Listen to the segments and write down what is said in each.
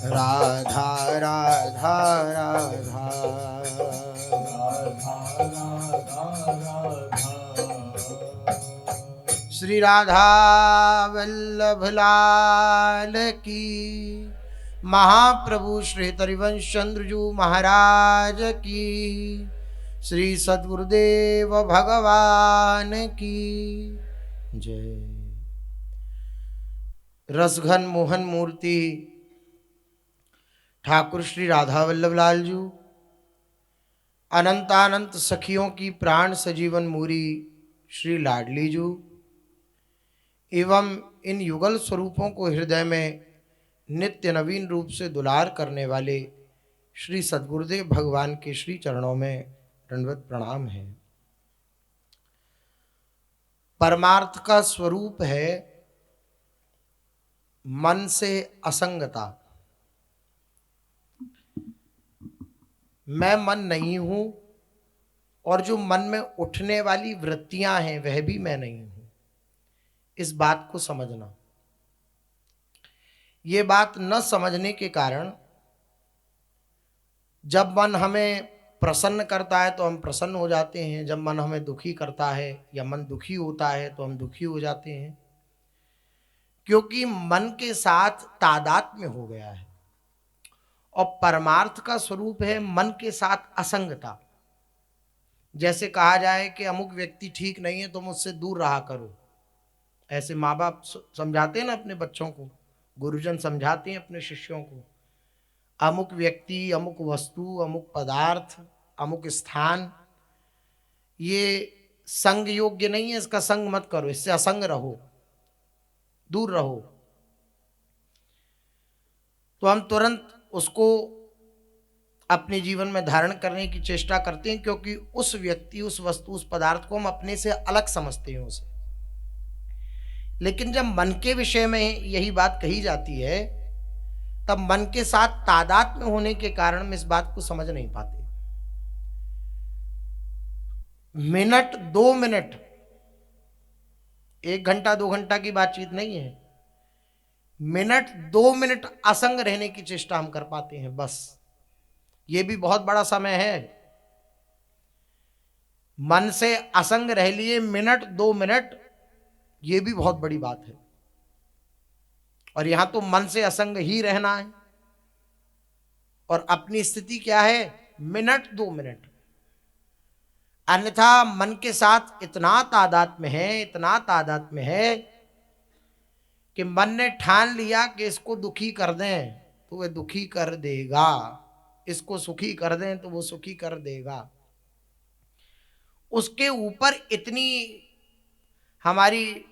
राधा राधा राधा श्री राधा वल्लभ लाल की, महाप्रभु श्री हरिवंश चंद्रजू महाराज की, श्री सद्गुरुदेव भगवान की जय। रसघन मोहन मूर्ति ठाकुर श्री राधा वल्लभ लाल जी, अनंतानंत सखियों की प्राण सजीवन मूरी श्री लाडली जी एवं इन युगल स्वरूपों को हृदय में नित्य नवीन रूप से दुलार करने वाले श्री सद्गुरुदेव भगवान के श्री चरणों में दंडवत प्रणाम है। परमार्थ का स्वरूप है मन से असंगता। मैं मन नहीं हूं और जो मन में उठने वाली वृत्तियां हैं वह भी मैं नहीं हूं। इस बात को समझना। ये बात न समझने के कारण जब मन हमें प्रसन्न करता है तो हम प्रसन्न हो जाते हैं, जब मन हमें दुखी करता है या मन दुखी होता है तो हम दुखी हो जाते हैं, क्योंकि मन के साथ तादात्म्य हो गया है। और परमार्थ का स्वरूप है मन के साथ असंगता। जैसे कहा जाए कि अमुक व्यक्ति ठीक नहीं है तो मुझसे दूर रहा करो। ऐसे माँ बाप समझाते हैं ना अपने बच्चों को, गुरुजन समझाते हैं अपने शिष्यों को, अमुक व्यक्ति, अमुक वस्तु, अमुक पदार्थ, अमुक स्थान ये संग योग्य नहीं है, इसका संग मत करो, इससे असंग रहो, दूर रहो। तो हम तुरंत उसको अपने जीवन में धारण करने की चेष्टा करते हैं, क्योंकि उस व्यक्ति, उस वस्तु, उस पदार्थ को हम अपने से अलग समझते हैं उसे। लेकिन जब मन के विषय में यही बात कही जाती है तब मन के साथ तादात्म्य होने के कारण हम इस बात को समझ नहीं पाते। मिनट, 2 मिनट, 1 घंटा 2 घंटा की बातचीत नहीं है। मिनट 2 मिनट असंग रहने की चेष्टा हम कर पाते हैं, बस। ये भी बहुत बड़ा समय है। मन से असंग रह लिए मिनट 2 मिनट, ये भी बहुत बड़ी बात है। और यहां तो मन से असंग ही रहना है। और अपनी स्थिति क्या है? Minute 2 minute. अन्यथा मन के साथ इतना तादात्म्य है, इतना तादात्म्य है कि मन ने ठान लिया कि इसको दुखी कर दें तो वह दुखी कर देगा, इसको सुखी कर दें तो वो सुखी कर देगा। उसके ऊपर इतनी हमारी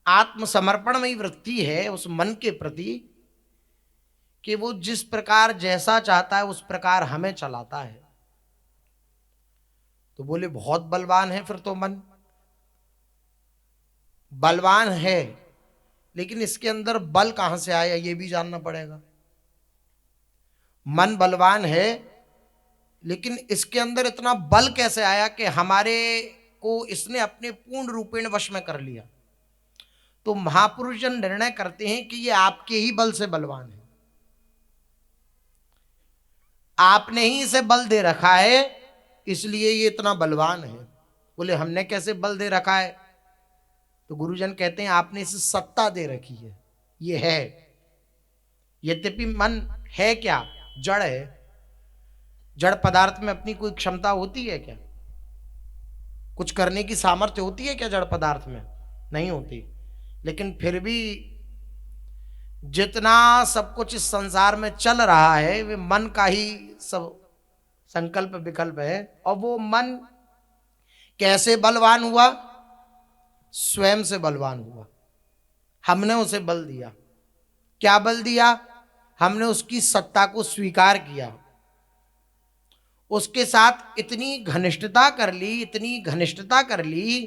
आत्मसमर्पणमयी वृत्ति है उस मन के प्रति कि वो जिस प्रकार जैसा चाहता है उस प्रकार हमें चलाता है। तो बोले बहुत बलवान है फिर तो मन। बलवान है, लेकिन इसके अंदर बल कहां से आया ये भी जानना पड़ेगा। मन बलवान है, लेकिन इसके अंदर इतना बल कैसे आया कि हमारे को इसने अपने पूर्ण रूपेण वश में कर लिया। तो महापुरुष जन निर्णय करते हैं कि ये आपके ही बल से बलवान है, आपने ही इसे बल दे रखा है, इसलिए ये इतना बलवान है। बोले हमने कैसे बल दे रखा है? तो गुरुजन कहते हैं आपने इसे सत्ता दे रखी है, ये है। यद्यपि मन है क्या? जड़ है। जड़ पदार्थ में अपनी कोई क्षमता होती है क्या? कुछ करने की सामर्थ्य होती है क्या जड़ पदार्थ में? नहीं होती। लेकिन फिर भी जितना सब कुछ इस संसार में चल रहा है वे मन का ही सब संकल्प विकल्प है। और वो मन कैसे बलवान हुआ? स्वयं से बलवान हुआ। हमने उसे बल दिया। क्या बल दिया? हमने उसकी सत्ता को स्वीकार किया, उसके साथ इतनी घनिष्ठता कर ली, इतनी घनिष्ठता कर ली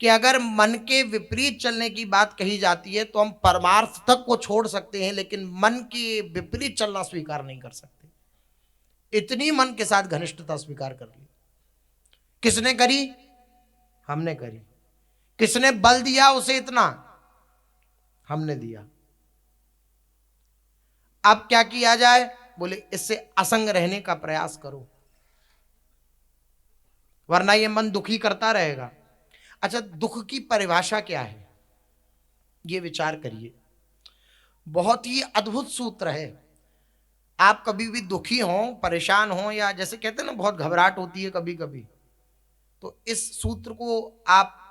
कि अगर मन के विपरीत चलने की बात कही जाती है तो हम परमार्थ तक को छोड़ सकते हैं, लेकिन मन के विपरीत चलना स्वीकार नहीं कर सकते। इतनी मन के साथ घनिष्ठता स्वीकार कर ली। किसने करी? हमने करी। किसने बल दिया उसे इतना? हमने दिया। अब क्या किया जाए? बोले इससे असंग रहने का प्रयास करो, वरना ये मन दुखी करता रहेगा। अच्छा, दुख की परिभाषा क्या है, ये विचार करिए। बहुत ही अद्भुत सूत्र है। आप कभी भी दुखी हो, परेशान हो, या जैसे कहते हैं ना बहुत घबराहट होती है कभी कभी, तो इस सूत्र को आप,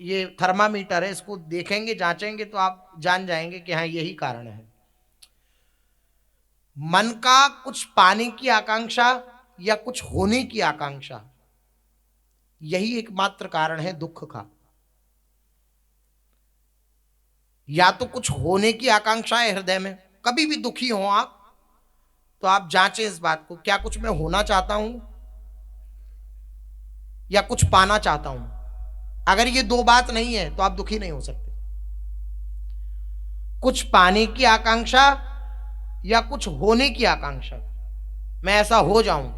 ये थर्मामीटर है, इसको देखेंगे, जांचेंगे तो आप जान जाएंगे कि हाँ यही कारण है। मन का कुछ पाने की आकांक्षा या कुछ होने की आकांक्षा, यही एकमात्र कारण है दुख का। या तो कुछ होने की आकांक्षा है हृदय में, कभी भी दुखी हो आप तो आप जांचें इस बात को, क्या कुछ मैं होना चाहता हूं या कुछ पाना चाहता हूं। अगर ये दो बात नहीं है तो आप दुखी नहीं हो सकते। कुछ पाने की आकांक्षा या कुछ होने की आकांक्षा, मैं ऐसा हो जाऊं,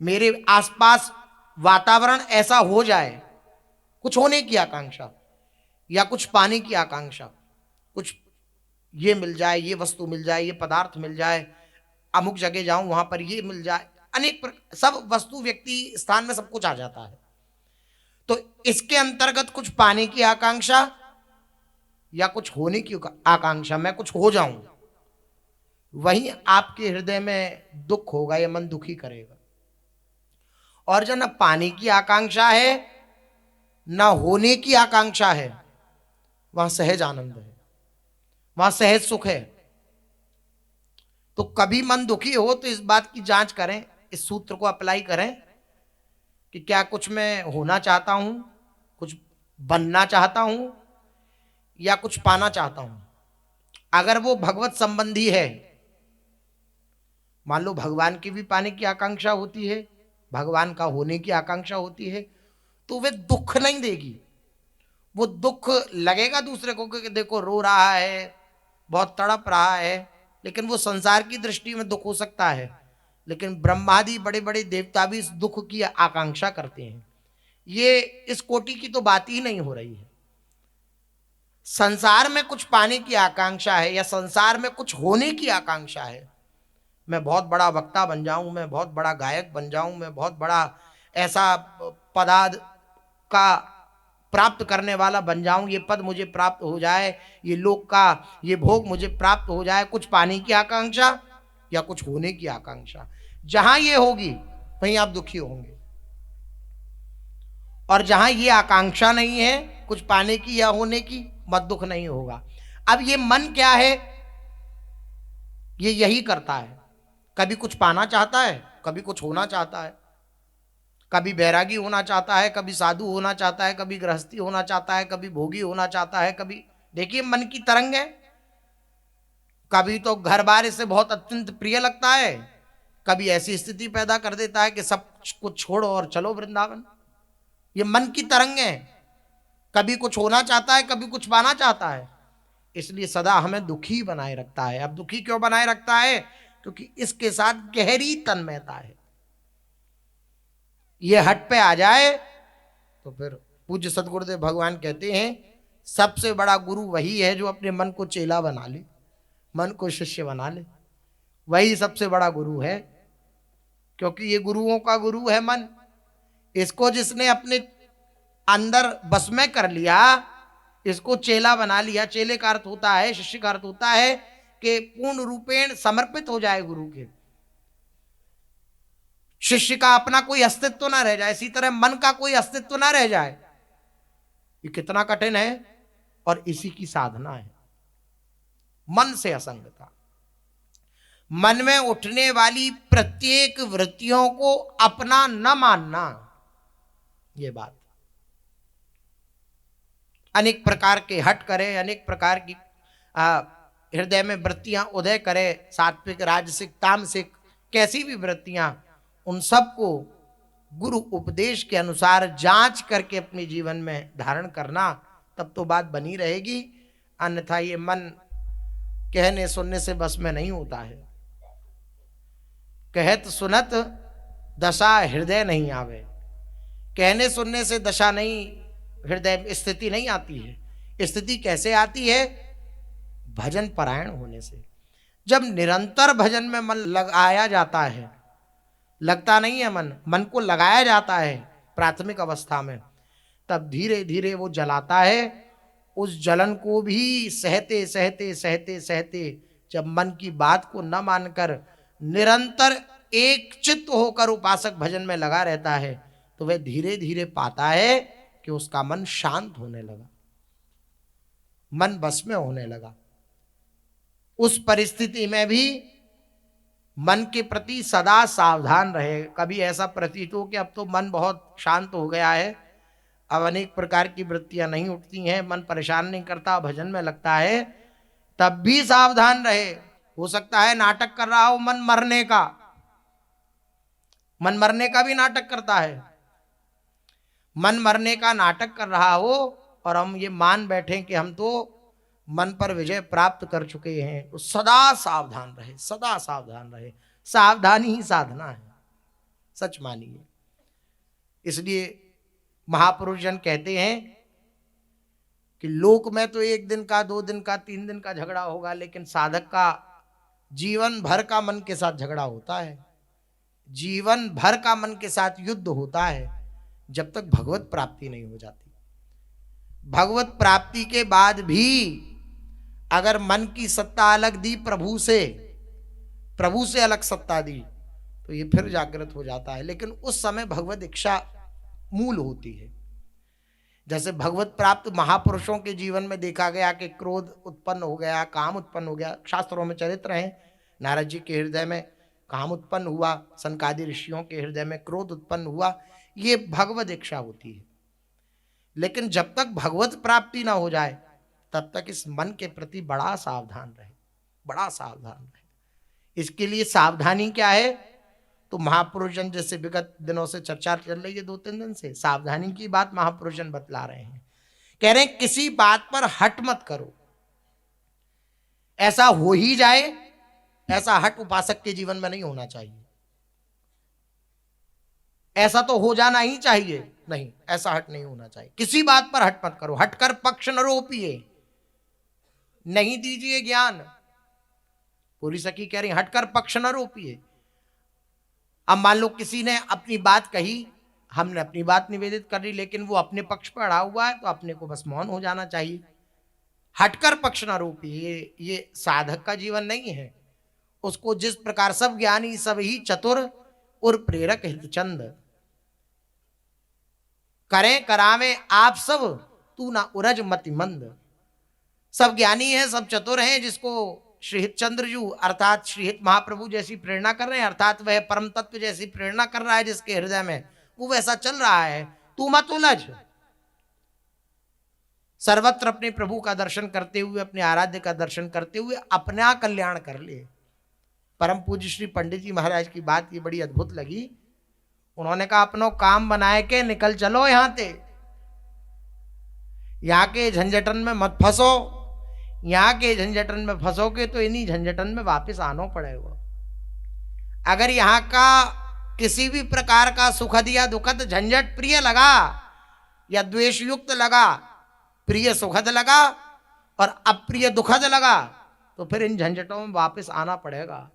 मेरे आसपास वातावरण ऐसा हो जाए, कुछ होने की आकांक्षा या कुछ पाने की आकांक्षा, कुछ ये मिल जाए, ये वस्तु मिल जाए, ये पदार्थ मिल जाए, अमुक जगह जाऊं वहां पर ये मिल जाए, सब वस्तु व्यक्ति स्थान में सब कुछ आ जाता है। तो इसके अंतर्गत कुछ पाने की आकांक्षा या कुछ होने की आकांक्षा, मैं कुछ हो जाऊं, वहीं आपके हृदय में दुख होगा, यह मन दुखी करेगा। और जो न पाने की आकांक्षा है न होने की आकांक्षा है, वहां सहज आनंद है, वहां सहज सुख है। तो कभी मन दुखी हो तो इस बात की जांच करें, इस सूत्र को अप्लाई करें कि क्या कुछ मैं होना चाहता हूं, कुछ बनना चाहता हूं या कुछ पाना चाहता हूं। अगर वो भगवत संबंधी है, मान लो भगवान की भी पाने की आकांक्षा होती है, भगवान का होने की आकांक्षा होती है, तो वे दुख नहीं देगी। वो दुख लगेगा दूसरे को कि देखो रो रहा है, बहुत तड़प रहा है, लेकिन वो संसार की दृष्टि में दुख हो सकता है, लेकिन ब्रह्मादि बड़े बड़े देवता भी इस दुख की आकांक्षा करते हैं। ये इस कोटि की तो बात ही नहीं हो रही है। संसार में कुछ पाने की आकांक्षा है या संसार में कुछ होने की आकांक्षा है, मैं बहुत बड़ा वक्ता बन जाऊं, मैं बहुत बड़ा गायक बन जाऊं, मैं बहुत बड़ा ऐसा पदार्थ का प्राप्त करने वाला बन जाऊं, ये पद मुझे प्राप्त हो जाए, ये लोक का ये भोग मुझे प्राप्त हो जाए। कुछ पाने की आकांक्षा या कुछ होने की आकांक्षा, जहां ये होगी वहीं आप दुखी होंगे। और जहां ये आकांक्षा नहीं है कुछ पाने की या होने की, मत दुख नहीं होगा। अब ये मन क्या है, ये यही करता है, कभी कुछ पाना चाहता है, कभी कुछ होना चाहता है, कभी बैरागी होना चाहता है, कभी साधु होना चाहता है, कभी गृहस्थी होना चाहता है, कभी भोगी होना चाहता है, कभी, देखिए मन की तरंग है। कभी तो घर बार इसे बहुत अत्यंत प्रिय लगता है, कभी ऐसी स्थिति पैदा कर देता है कि सब कुछ छोड़ो और चलो वृंदावन। ये मन की तरंग है, कभी कुछ होना चाहता है, कभी कुछ पाना चाहता है, इसलिए सदा हमें दुखी बनाए रखता है। अब दुखी क्यों बनाए रखता है? क्योंकि इसके साथ गहरी तन्मयता है। ये हट पे आ जाए तो फिर पूज्य सदगुरुदेव भगवान कहते हैं सबसे बड़ा गुरु वही है जो अपने मन को चेला बना ले, मन को शिष्य बना ले, वही सबसे बड़ा गुरु है। क्योंकि ये गुरुओं का गुरु है मन। इसको जिसने अपने अंदर बस में कर लिया, इसको चेला बना लिया। चेले का अर्थ होता है, शिष्य का अर्थ होता है कि पूर्ण रूपेण समर्पित हो जाए गुरु के। शिष्य का अपना कोई अस्तित्व ना रह जाए, इसी तरह मन का कोई अस्तित्व ना रह जाए। ये कितना कठिन है और इसी की साधना है, मन से असंगता। मन में उठने वाली प्रत्येक वृत्तियों को अपना न मानना, ये बात। अनेक प्रकार के हट करे, अनेक प्रकार की हृदय में वृत्तियां उदय करे, सात्विक, राजसिक, तामसिक, कैसी भी वृत्तियां, उन सबको गुरु उपदेश के अनुसार जांच करके अपने जीवन में धारण करना, तब तो बात बनी रहेगी। अन्यथा ये मन कहने सुनने से बस में नहीं होता है। कहत सुनत दशा हृदय नहीं आवे, कहने सुनने से दशा नहीं, हृदय में स्थिति नहीं आती है। स्थिति कैसे आती है? भजन परायण होने से। जब निरंतर भजन में मन लगाया जाता है, लगता नहीं है मन को लगाया जाता है प्राथमिक अवस्था में, तब धीरे धीरे वो जलाता है। उस जलन को भी सहते सहते सहते सहते जब मन की बात को न मानकर निरंतर एक चित्त होकर उपासक भजन में लगा रहता है, तो वह धीरे धीरे पाता है कि उसका मन शांत होने लगा, मन बस में होने लगा। उस परिस्थिति में भी मन के प्रति सदा सावधान रहे। कभी ऐसा प्रतीत हो कि अब तो मन बहुत शांत हो गया है, अब अनेक प्रकार की वृत्तियां नहीं उठती हैं, मन परेशान नहीं करता, भजन में लगता है, तब भी सावधान रहे। हो सकता है नाटक कर रहा हो मन मरने का, मन मरने का भी नाटक करता है। मन मरने का नाटक कर रहा हो और हम ये मान बैठे कि हम तो मन पर विजय प्राप्त कर चुके हैं, तो सदा सावधान रहे, सदा सावधान रहे। सावधानी ही साधना है, सच मानिए। इसलिए महापुरुष जन कहते हैं कि लोक में तो 1 दिन का, 2 दिन का, 3 दिन का झगड़ा होगा, लेकिन साधक का जीवन भर का मन के साथ झगड़ा होता है, जीवन भर का मन के साथ युद्ध होता है, जब तक भगवत प्राप्ति नहीं हो जाती। भगवत प्राप्ति के बाद भी अगर मन की सत्ता अलग दी प्रभु से अलग सत्ता दी, तो ये फिर जागृत हो जाता है। लेकिन उस समय भगवत इच्छा मूल होती है। जैसे भगवत प्राप्त महापुरुषों के जीवन में देखा गया कि क्रोध उत्पन्न हो गया, काम उत्पन्न हो गया। शास्त्रों में चरित्र हैं, नारद जी के हृदय में काम उत्पन्न हुआ, सनकादि ऋषियों के हृदय में क्रोध उत्पन्न हुआ, ये भगवत इच्छा होती है। लेकिन जब तक भगवत प्राप्ति ना हो जाए, तब तक इस मन के प्रति बड़ा सावधान रहे, बड़ा सावधान रहे। इसके लिए सावधानी क्या है, तो महापुरुष जन जैसे विगत दिनों से चर्चा चल रही है, 2-3 दिन से सावधानी की बात महापुरुष जन बतला रहे हैं। कह रहे हैं किसी बात पर हट मत करो, ऐसा हो ही जाए, ऐसा हट उपासक के जीवन में नहीं होना चाहिए। ऐसा तो हो जाना ही चाहिए, नहीं, ऐसा हट नहीं होना चाहिए। किसी बात पर हट मत करो, हटकर पक्ष न रोपिए, नहीं दीजिए ज्ञान। पूरी सखी कह रही हटकर पक्ष न रोपिए। अब मान लो किसी ने अपनी बात कही, हमने अपनी बात निवेदित कर ली, लेकिन वो अपने पक्ष पर अड़ा हुआ है, तो अपने को बस मौन हो जाना चाहिए। हटकर पक्ष न रोपिए, ये साधक का जीवन नहीं है। उसको जिस प्रकार सब ज्ञानी सब ही चतुर और प्रेरक हितचंद, करें करावे आप सब तू ना उरज मति मंद। सब ज्ञानी है, सब चतुर हैं, जिसको श्री हितचंद्र जू अर्थात श्री हित महाप्रभु जैसी प्रेरणा कर रहे हैं, अर्थात वह परम तत्व जैसी प्रेरणा कर रहा है जिसके हृदय में, वो वैसा चल रहा है। तू मत उलझ, सर्वत्र अपने प्रभु का दर्शन करते हुए, अपने आराध्य का दर्शन करते हुए अपना कल्याण कर ले। परम पूज्य श्री पंडित जी महाराज की बात ये बड़ी अद्भुत लगी। उन्होंने कहा अपनों काम बनाए के निकल चलो यहां से, यहाँ के झंझटन में मत फंसो। यहाँ के झंझटन में फंसोगे तो इन्हीं झंझटन में वापस आना पड़ेगा। अगर यहाँ का किसी भी प्रकार का सुखद या दुखद झंझट प्रिय लगा या द्वेष युक्त लगा, प्रिय सुखद लगा और अप्रिय दुखद लगा, तो फिर इन झंझटों में वापस आना पड़ेगा।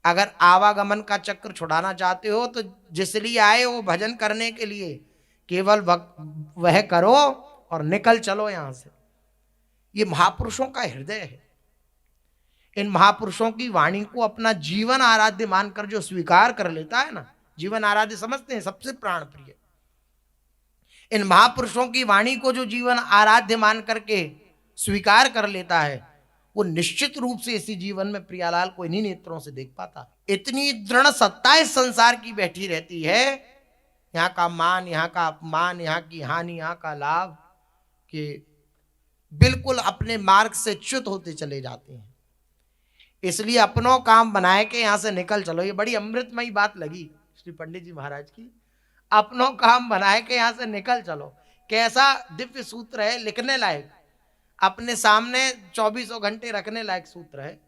अगर आवागमन का चक्र छुड़ाना चाहते हो, तो जिस लिए आए हो भजन करने के लिए, केवल वह करो और निकल चलो यहां से। ये महापुरुषों का हृदय है। इन महापुरुषों की वाणी को अपना जीवन आराध्य मानकर जो स्वीकार कर लेता है ना, जीवन आराध्य समझते हैं, सबसे प्राण प्रिय। इन महापुरुषों की वाणी को जो जीवन आराध्य मान करके स्वीकार कर लेता है, वो निश्चित रूप से इसी जीवन में प्रियालाल को इन्हीं नेत्रों से देख पाता। इतनी दृढ़ सत्ता इस संसार की बैठी रहती है, यहाँ का मान, यहाँ का अपमान, यहाँ की हानि, यहाँ का लाभ, कि बिल्कुल अपने मार्ग से च्युत होते चले जाते हैं। इसलिए अपनों काम बनाए के यहाँ से निकल चलो। ये बड़ी अमृतमयी बात लगी श्री पंडित जी महाराज की। अपनों काम बनाए के यहाँ से निकल चलो, कैसा दिव्य सूत्र है, लिखने लायक, अपने सामने 24 घंटे रखने लायक सूत्र है।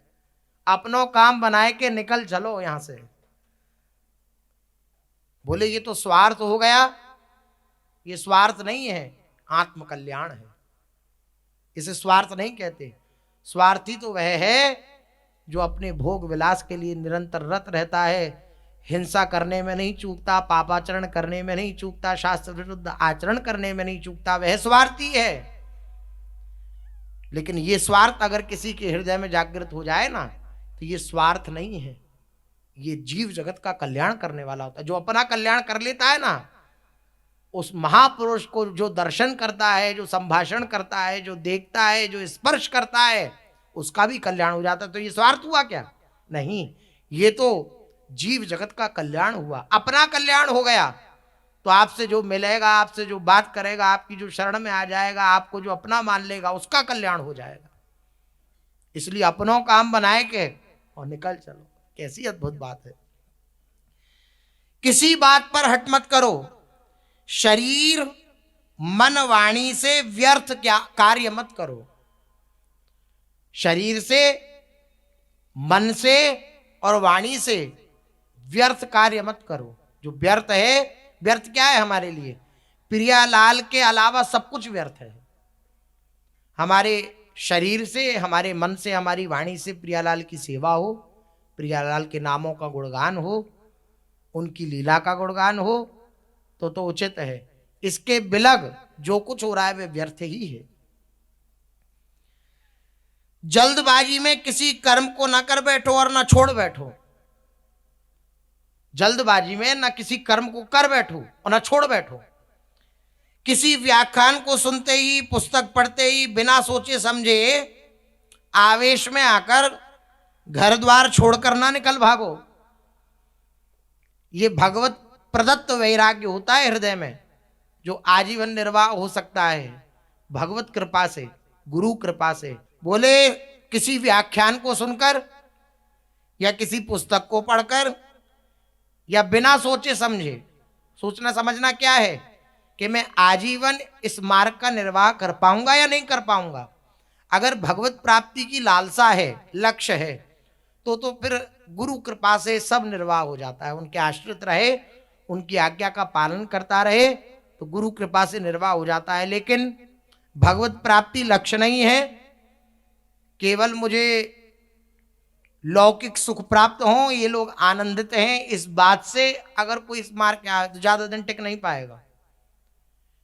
अपनों काम बनाए के निकल चलो यहां से। बोले ये तो स्वार्थ हो गया, ये स्वार्थ नहीं है, आत्म कल्याण है। इसे स्वार्थ नहीं कहते। स्वार्थी तो वह है जो अपने भोग विलास के लिए निरंतर रत रहता है, हिंसा करने में नहीं चूकता, पापाचरण करने में नहीं चूकता, शास्त्र विरुद्ध आचरण करने में नहीं चूकता, वह स्वार्थी है। लेकिन ये स्वार्थ अगर किसी के हृदय में जागृत हो जाए ना, तो ये स्वार्थ नहीं है, ये जीव जगत का कल्याण करने वाला होता है। जो अपना कल्याण कर लेता है ना, उस महापुरुष को जो दर्शन करता है, जो संभाषण करता है, जो देखता है, जो स्पर्श करता है, उसका भी कल्याण हो जाता है। तो ये स्वार्थ हुआ क्या? नहीं, ये तो जीव जगत का कल्याण हुआ। अपना कल्याण हो गया तो आपसे जो मिलेगा, आपसे जो बात करेगा, आपकी जो शरण में आ जाएगा, आपको जो अपना मान लेगा, उसका कल्याण हो जाएगा। इसलिए अपनों काम बनाए के और निकल चलो। कैसी अद्भुत बात है। किसी बात पर हट मत करो, शरीर मन वाणी से व्यर्थ क्या कार्य मत करो। शरीर से, मन से और वाणी से व्यर्थ कार्य मत करो। जो व्यर्थ है, व्यर्थ क्या है हमारे लिए? प्रियालाल के अलावा सब कुछ व्यर्थ है। हमारे शरीर से, हमारे मन से, हमारी वाणी से प्रियालाल की सेवा हो, प्रियालाल के नामों का गुणगान हो, उनकी लीला का गुणगान हो तो उचित है। इसके बिलग जो कुछ हो रहा है वह व्यर्थ ही है। जल्दबाजी में किसी कर्म को ना कर बैठो और ना छोड़ बैठो। जल्दबाजी में ना किसी कर्म को कर बैठो और ना छोड़ बैठो। किसी व्याख्यान को सुनते ही, पुस्तक पढ़ते ही बिना सोचे समझे आवेश में आकर घर द्वार छोड़कर ना निकल भागो। ये भगवत प्रदत्त वैराग्य होता है हृदय में, जो आजीवन निर्वाह हो सकता है भगवत कृपा से, गुरु कृपा से। बोले किसी व्याख्यान को सुनकर या किसी पुस्तक को पढ़कर या बिना सोचे समझे। सोचना समझना क्या है कि मैं आजीवन इस मार्ग का निर्वाह कर पाऊंगा या नहीं कर पाऊंगा। अगर भगवत प्राप्ति की लालसा है, लक्ष्य है, तो फिर गुरु कृपा से सब निर्वाह हो जाता है। उनके आश्रित रहे, उनकी आज्ञा का पालन करता रहे तो गुरु कृपा से निर्वाह हो जाता है। लेकिन भगवत प्राप्ति लक्ष्य नहीं है, केवल मुझे लौकिक सुख प्राप्त हो, ये लोग आनंदित हैं इस बात से अगर कोई इस मार्ग के तो ज्यादा दिन टिक नहीं पाएगा।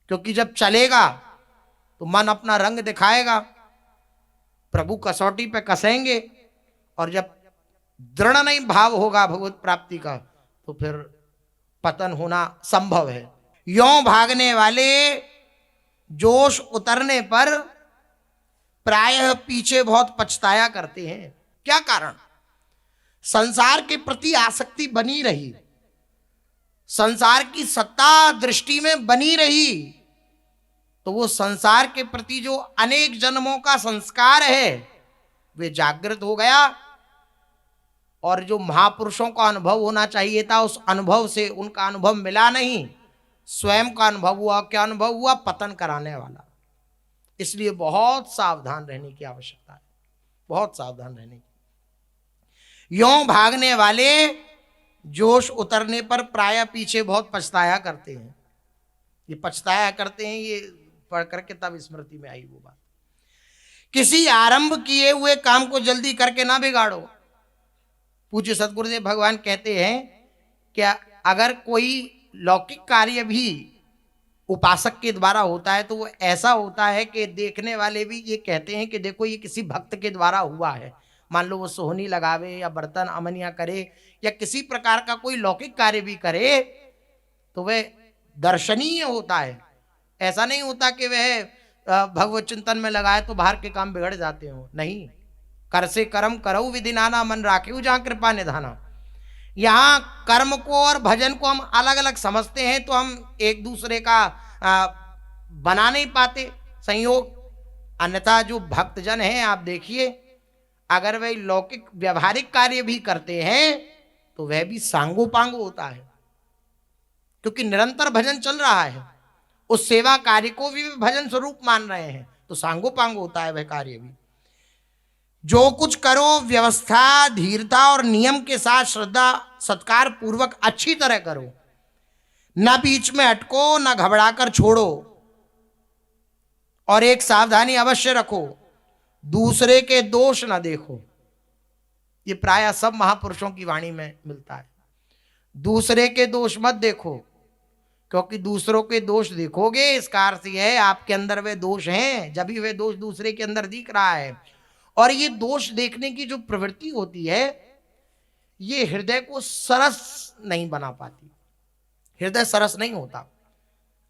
क्योंकि जब चलेगा तो मन अपना रंग दिखाएगा, प्रभु कसौटी पे कसेंगे, और जब दृढ़ नहीं भाव होगा भगवत प्राप्ति का तो फिर पतन होना संभव है। यों भागने वाले जोश उतरने पर प्रायः पीछे बहुत पछताया करते हैं। क्या कारण? संसार के प्रति आसक्ति बनी रही, संसार की सत्ता दृष्टि में बनी रही, तो वो संसार के प्रति जो अनेक जन्मों का संस्कार है वे जागृत हो गया, और जो महापुरुषों का अनुभव होना चाहिए था उस अनुभव से उनका अनुभव मिला नहीं, स्वयं का अनुभव हुआ। क्या अनुभव हुआ? पतन कराने वाला। इसलिए बहुत सावधान रहने की आवश्यकता है, बहुत सावधान रहने की। यों भागने वाले जोश उतरने पर प्राय पीछे बहुत पछताया करते हैं। ये पछताया करते हैं, ये पढ़ करके तब स्मृति में आई वो बात। किसी आरंभ किए हुए काम को जल्दी करके ना बिगाड़ो। पूज्य सद्गुरुदेव भगवान कहते हैं कि अगर कोई लौकिक कार्य भी उपासक के द्वारा होता है तो वो ऐसा होता है कि देखने वाले भी ये कहते हैं कि देखो ये किसी भक्त के द्वारा हुआ है। मान लो वो सोहनी लगावे या बर्तन अमनिया करे या किसी प्रकार का कोई लौकिक कार्य भी करे तो वह दर्शनीय होता है। ऐसा नहीं होता कि वह भगवत चिंतन में लगाए तो बाहर के काम बिगड़ जाते हो। नहीं, कर से कर्म करो विधि नाना, मन राखे जहाँ कृपा निधाना। यहाँ कर्म को और भजन को हम अलग अलग समझते हैं तो हम एक दूसरे का बना नहीं पाते संयोग। अन्यथा जो भक्तजन हैं आप देखिए, अगर वह लौकिक व्यवहारिक कार्य भी करते हैं तो वह भी सांगो पांगो होता है, क्योंकि निरंतर भजन चल रहा है। उस सेवा कार्य को भी भजन स्वरूप मान रहे हैं तो सांगो पांगो होता है वह कार्य भी। जो कुछ करो व्यवस्था, धीरता और नियम के साथ श्रद्धा सत्कार पूर्वक अच्छी तरह करो। न बीच में अटको, न घबराकर छोड़ो। और एक सावधानी अवश्य रखो, दूसरे के दोष न देखो। ये प्रायः सब महापुरुषों की वाणी में मिलता है। दूसरे के दोष मत देखो, क्योंकि दूसरों के दोष देखोगे इसका अर्थ यह है आपके अंदर वे दोष हैं, जब भी वे दोष दूसरे के अंदर दिख रहा है। और ये दोष देखने की जो प्रवृत्ति होती है ये हृदय को सरस नहीं बना पाती, हृदय सरस नहीं होता।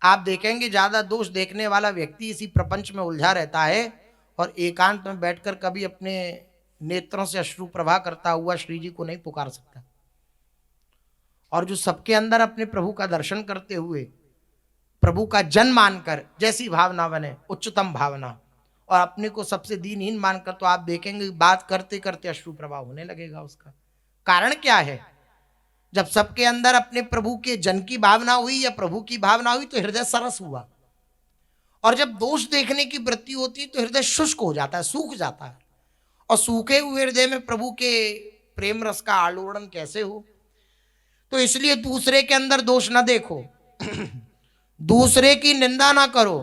आप देखेंगे ज्यादा दोष देखने वाला व्यक्ति इसी प्रपंच में उलझा रहता है और एकांत में बैठकर कभी अपने नेत्रों से अश्रु प्रवाह करता हुआ श्री जी को नहीं पुकार सकता। और जो सबके अंदर अपने प्रभु का दर्शन करते हुए प्रभु का जन मानकर जैसी भावना बने, उच्चतम भावना, और अपने को सबसे दीनहीन मानकर, तो आप देखेंगे बात करते करते अश्रु प्रवाह होने लगेगा। उसका कारण क्या है? जब सबके अंदर अपने प्रभु के जन की भावना हुई या प्रभु की भावना हुई तो हृदय सरस हुआ। और जब दोष देखने की वृत्ति होती है तो हृदय शुष्क हो जाता है, सूख जाता है। और सूखे हुए हृदय में प्रभु के प्रेम रस का आलोड़न कैसे हो? तो इसलिए दूसरे के अंदर दोष ना देखो, दूसरे की निंदा ना करो,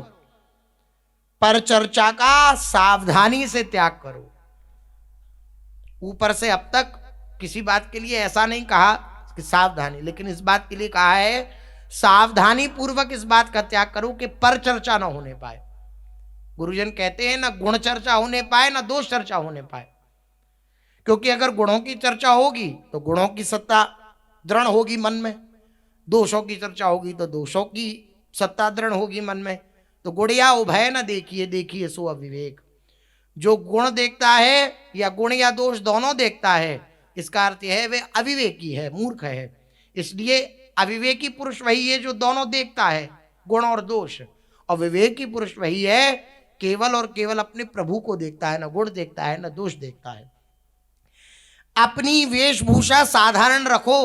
पर चर्चा का सावधानी से त्याग करो। ऊपर से अब तक किसी बात के लिए ऐसा नहीं कहा कि सावधानी, लेकिन इस बात के लिए कहा है सावधानी पूर्वक इस बात का त्याग करो कि पर चर्चा ना होने पाए। गुरुजन कहते हैं ना गुण चर्चा होने पाए ना दोष चर्चा होने पाए, क्योंकि अगर गुणों की चर्चा होगी तो गुणों की सत्ता दृढ़ होगी मन में, दोषों की चर्चा होगी तो दोषों की सत्ता दृढ़ होगी मन में। तो गुणिया उभय न देखिए, देखिए सो अविवेक। जो गुण देखता है या गुण या दोष दोनों देखता है, इसका अर्थ यह है वे अविवेकी है, मूर्ख है। इसलिए अविवेकी पुरुष वही है जो दोनों देखता है, गुण और दोष, और विवेकी पुरुष वही है केवल और केवल अपने प्रभु को देखता है, ना गुण देखता है ना दोष देखता है। अपनी वेशभूषा साधारण रखो,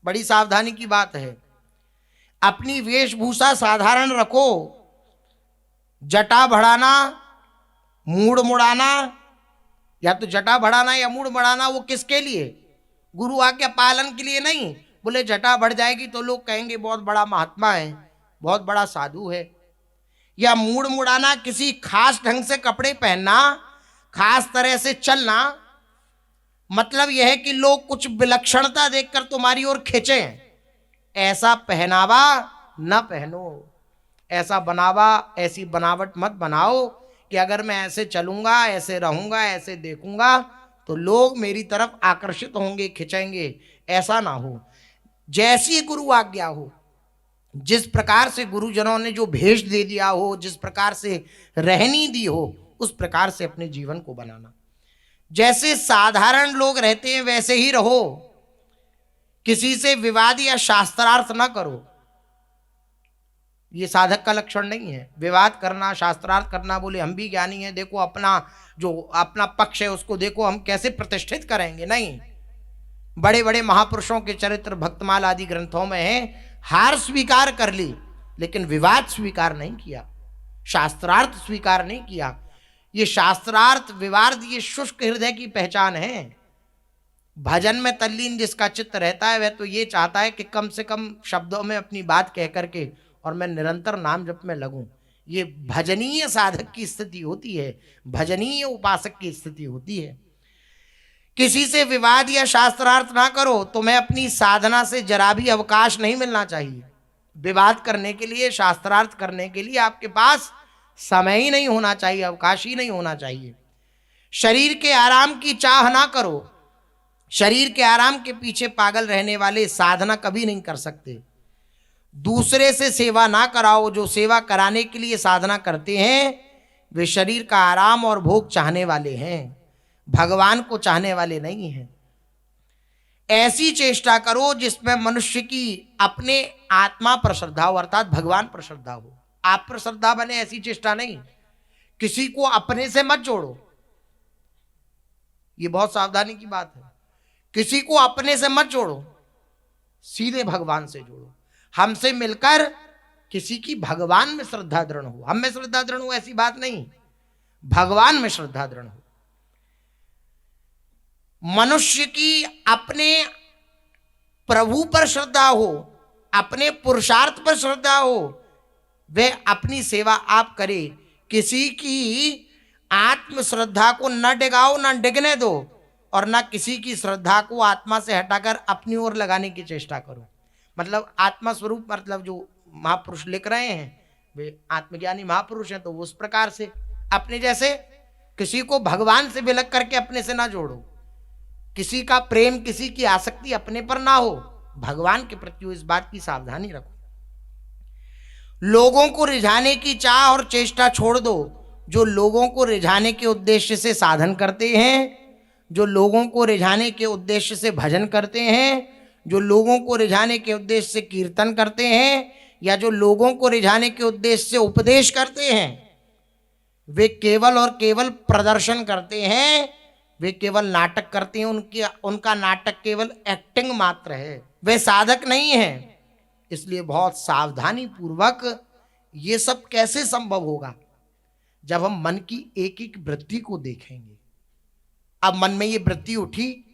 बड़ी सावधानी की बात है। अपनी वेशभूषा साधारण रखो। जटा बढ़ाना, मूड मुड़ाना, या तो जटा बढ़ाना या मूड बढ़ाना, वो किसके लिए? गुरु आज्ञा पालन के लिए नहीं। बोले जटा बढ़ जाएगी तो लोग कहेंगे बहुत बड़ा महात्मा है, बहुत बड़ा साधु है। या मूड मुड़ाना, किसी खास ढंग से कपड़े पहनना, खास तरह से चलना, मतलब यह है कि लोग कुछ विलक्षणता देखकर तुम्हारी ओर खींचें। ऐसा पहनावा न पहनो, ऐसा बनावा, ऐसी बनावट मत बनाओ कि अगर मैं ऐसे चलूंगा, ऐसे रहूंगा, ऐसे देखूंगा तो लोग मेरी तरफ आकर्षित होंगे, खिंचेंगे। ऐसा ना हो। जैसी गुरु आज्ञा हो, जिस प्रकार से गुरुजनों ने जो भेष दे दिया हो, जिस प्रकार से रहनी दी हो, उस प्रकार से अपने जीवन को बनाना। जैसे साधारण लोग रहते हैं वैसे ही रहो। किसी से विवाद या शास्त्रार्थ ना करो, ये साधक का लक्षण नहीं है। विवाद करना, शास्त्रार्थ करना, बोले हम भी ज्ञानी हैं, देखो अपना जो अपना पक्ष है उसको देखो हम कैसे प्रतिष्ठित करेंगे, नहीं। बड़े बड़े महापुरुषों के चरित्र भक्तमाल आदि ग्रंथों में है, हार स्वीकार कर ली लेकिन विवाद स्वीकार नहीं किया, शास्त्रार्थ स्वीकार नहीं किया। ये शास्त्रार्थ विवाद ये शुष्क हृदय की पहचान है। भजन में तल्लीन जिसका चित्त रहता है वह तो ये चाहता है कि कम से कम शब्दों में अपनी बात कह करके और मैं निरंतर नाम जप में लगूं। ये भजनीय साधक की स्थिति होती है, भजनीय उपासक की स्थिति होती है। किसी से विवाद या शास्त्रार्थ ना करो। तुम्हें अपनी साधना से जरा भी अवकाश नहीं मिलना चाहिए। विवाद करने के लिए, शास्त्रार्थ करने के लिए आपके पास समय ही नहीं होना चाहिए, अवकाश ही नहीं होना चाहिए। शरीर के आराम की चाह ना करो। शरीर के आराम के पीछे पागल रहने वाले साधना कभी नहीं कर सकते। दूसरे से सेवा ना कराओ। जो सेवा कराने के लिए साधना करते हैं वे शरीर का आराम और भोग चाहने वाले हैं, भगवान को चाहने वाले नहीं हैं। ऐसी चेष्टा करो जिसमें मनुष्य की अपने आत्मा पर श्रद्धा हो, अर्थात भगवान पर श्रद्धा हो। आप पर श्रद्धा बने ऐसी चेष्टा नहीं। किसी को अपने से मत जोड़ो, ये बहुत सावधानी की बात है। किसी को अपने से मत जोड़ो, सीधे भगवान से जोड़ो। हमसे मिलकर किसी की भगवान में श्रद्धा दृढ़ हो। हम में श्रद्धा दृढ़ हो ऐसी बात नहीं, भगवान में श्रद्धा दृढ़ हो। मनुष्य की अपने प्रभु पर श्रद्धा हो, अपने पुरुषार्थ पर श्रद्धा हो, वह अपनी सेवा आप करे। किसी की आत्म श्रद्धा को न डिगाओ, न डिगने दो, और न किसी की श्रद्धा को आत्मा से हटाकर अपनी ओर लगाने की चेष्टा करो। मतलब आत्मा स्वरूप, मतलब जो महापुरुष लिख रहे हैं वे आत्मज्ञानी महापुरुष हैं, तो उस प्रकार से अपने जैसे किसी को भगवान से विलग करके अपने से ना जोड़ो, किसी का प्रेम, किसी की आसक्ति अपने पर ना हो, भगवान के प्रति हो, इस बात की सावधानी रखो। लोगों को रिझाने की चाह और चेष्टा छोड़ दो। जो लोगों को रिझाने के उद्देश्य से साधन करते हैं, जो लोगों को रिझाने के उद्देश्य से भजन करते हैं, जो लोगों को रिझाने के उद्देश्य से कीर्तन करते हैं, या जो लोगों को रिझाने के उद्देश्य से उपदेश करते हैं, वे केवल और केवल प्रदर्शन करते हैं, वे केवल नाटक करते हैं। उनका नाटक केवल एक्टिंग मात्र है, वे साधक नहीं है। इसलिए बहुत सावधानी पूर्वक ये सब कैसे संभव होगा, जब हम मन की एक एक वृत्ति को देखेंगे। अब मन में ये वृत्ति उठी,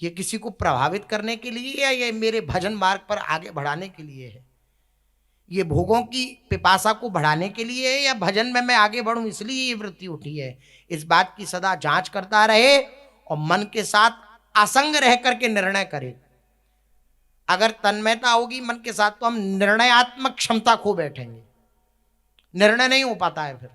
ये किसी को प्रभावित करने के लिए या ये मेरे भजन मार्ग पर आगे बढ़ाने के लिए है, ये भोगों की पिपासा को बढ़ाने के लिए है, या भजन में मैं आगे बढ़ूं इसलिए ये वृत्ति उठी है। इस बात की सदा जांच करता रहे और मन के साथ असंग रह करके निर्णय करे। अगर तन्मयता होगी मन के साथ तो हम निर्णयात्मक क्षमता खो बैठेंगे, निर्णय नहीं हो पाता है, फिर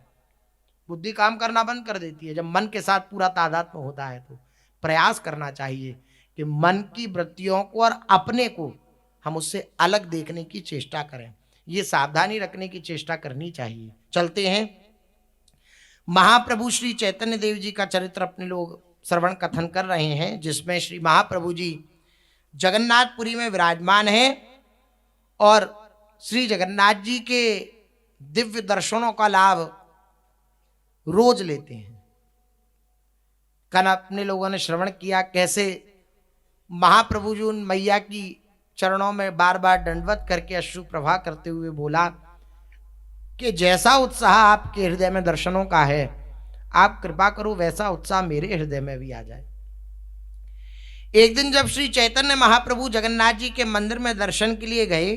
बुद्धि काम करना बंद कर देती है। जब मन के साथ पूरा तादात्म्य होता है तो प्रयास करना चाहिए कि मन की वृत्तियों को और अपने को हम उससे अलग देखने की चेष्टा करें, ये सावधानी रखने की चेष्टा करनी चाहिए। चलते हैं, महाप्रभु श्री चैतन्य देव जी का चरित्र अपने लोग श्रवण कथन कर रहे हैं, जिसमें श्री महाप्रभु जी जगन्नाथपुरी में विराजमान हैं और श्री जगन्नाथ जी के दिव्य दर्शनों का लाभ रोज लेते हैं। कल अपने लोगों ने श्रवण किया कैसे महाप्रभु जी उन मैया की चरणों में बार बार दंडवत करके अश्रु प्रवाह करते हुए बोला कि जैसा उत्साह आपके हृदय में दर्शनों का है, आप कृपा करो वैसा उत्साह मेरे हृदय में भी आ जाए। एक दिन जब श्री चैतन्य महाप्रभु जगन्नाथ जी के मंदिर में दर्शन के लिए गए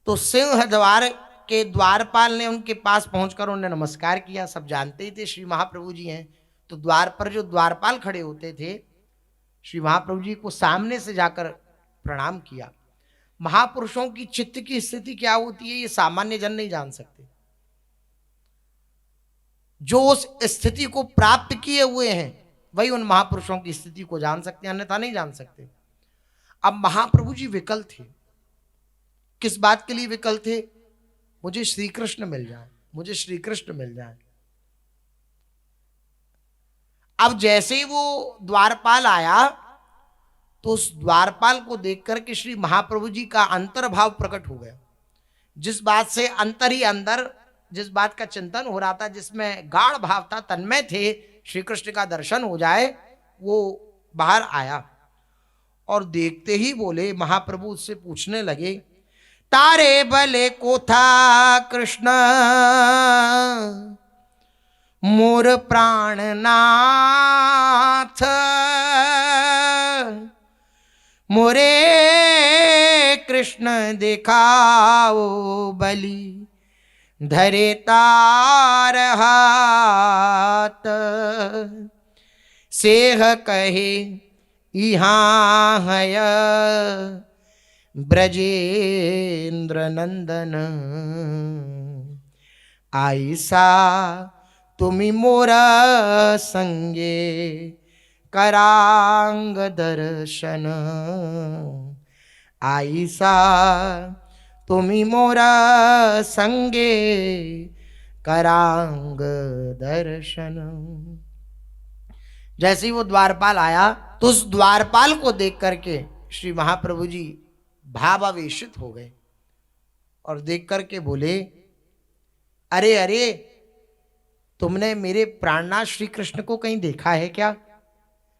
तो सिंह द्वार के द्वारपाल ने उनके पास पहुंचकर उन्हें नमस्कार किया। सब जानते ही थे श्री महाप्रभु जी हैं, तो द्वार पर जो द्वारपाल खड़े होते थे श्री महाप्रभु जी को सामने से जाकर प्रणाम किया। महापुरुषों की चित्त की स्थिति क्या होती है ये सामान्य जन नहीं जान सकते। जो उस स्थिति को प्राप्त किए हुए हैं वही उन महापुरुषों की स्थिति को जान सकते हैं, अन्यथा नहीं जान सकते। अब महाप्रभु जी विकल थे। किस बात के लिए विकल थे? मुझे श्री कृष्ण मिल जाए, मुझे श्री कृष्ण मिल जाए। अब जैसे ही वो द्वारपाल आया तो उस द्वारपाल को देख करके श्री महाप्रभु जी का अंतर्भाव प्रकट हो गया। जिस बात से अंतर ही अंदर, जिस बात का चिंतन हो रहा था, जिसमें गाढ़ भाव था, तन्मय थे, श्री कृष्ण का दर्शन हो जाए, वो बाहर आया और देखते ही बोले, महाप्रभु उससे पूछने लगे, तारे बले को था कृष्ण मोर प्राणनाथ, मोरे कृष्ण दिखाओ बलि धरे तार हाथ, सेह कहे यहाँ है ब्रजेंद्र नंदन, आईसा तुमी मोरा संगे करांग दर्शन, आईसा तुमी मोरा संगे करांग दर्शन। जैसे ही वो द्वारपाल आया तो उस द्वारपाल को देख करके श्री महाप्रभु जी भावावेशित हो गए और देख करके बोले, अरे अरे, तुमने मेरे प्राणनाथ श्री कृष्ण को कहीं देखा है क्या?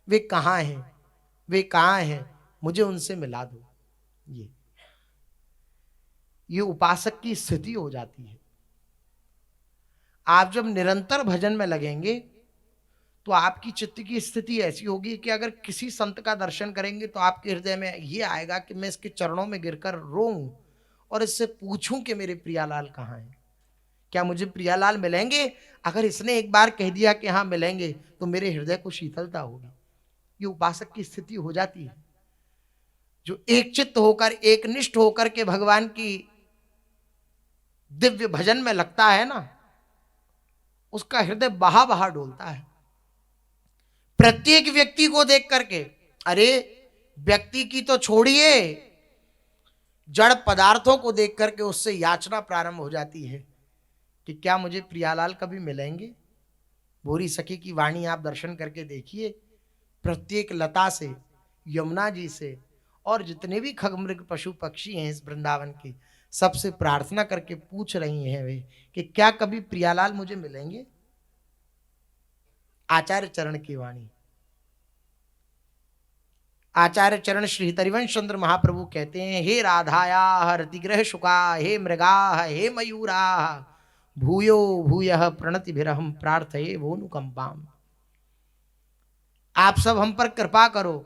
वे कहाँ हैं, वे कहाँ हैं, मुझे उनसे मिला दो। ये उपासक की स्थिति हो जाती है। आप जब निरंतर भजन में लगेंगे तो आपकी चित्त की स्थिति ऐसी होगी कि अगर किसी संत का दर्शन करेंगे तो आपके हृदय में ये आएगा कि मैं इसके चरणों में गिरकर रोऊं और इससे पूछूं कि मेरे प्रियालाल कहाँ हैं, क्या मुझे प्रियालाल मिलेंगे? अगर इसने एक बार कह दिया कि हाँ मिलेंगे, तो मेरे हृदय को शीतलता होगी। ये उपासक की स्थिति हो जाती है, जो एक चित्त होकर, एक निष्ठ होकर के भगवान की दिव्य भजन में लगता है ना, उसका हृदय बहा बहा डोलता है। प्रत्येक व्यक्ति को देख करके, अरे व्यक्ति की तो छोड़िए, जड़ पदार्थों को देख करके उससे याचना प्रारंभ हो जाती है कि क्या मुझे प्रियालाल कभी मिलेंगे। भोरी सखी की वाणी आप दर्शन करके देखिए, प्रत्येक लता से, यमुना जी से, और जितने भी खगमृग पशु पक्षी हैं इस वृंदावन की, सबसे प्रार्थना करके पूछ रही हैं वे कि क्या कभी प्रियालाल मुझे मिलेंगे। आचार्य चरण की वाणी। आचार्य चरण श्री हरिवंश चंद्र महाप्रभु कहते हैं, हे राधाया रतिग्रह शुका, हे मृगा, हे मयूरा, भूयो भूयः प्रणतिभिरहं प्रार्थये भोनुकंपाम। आप सब हम पर कृपा करो,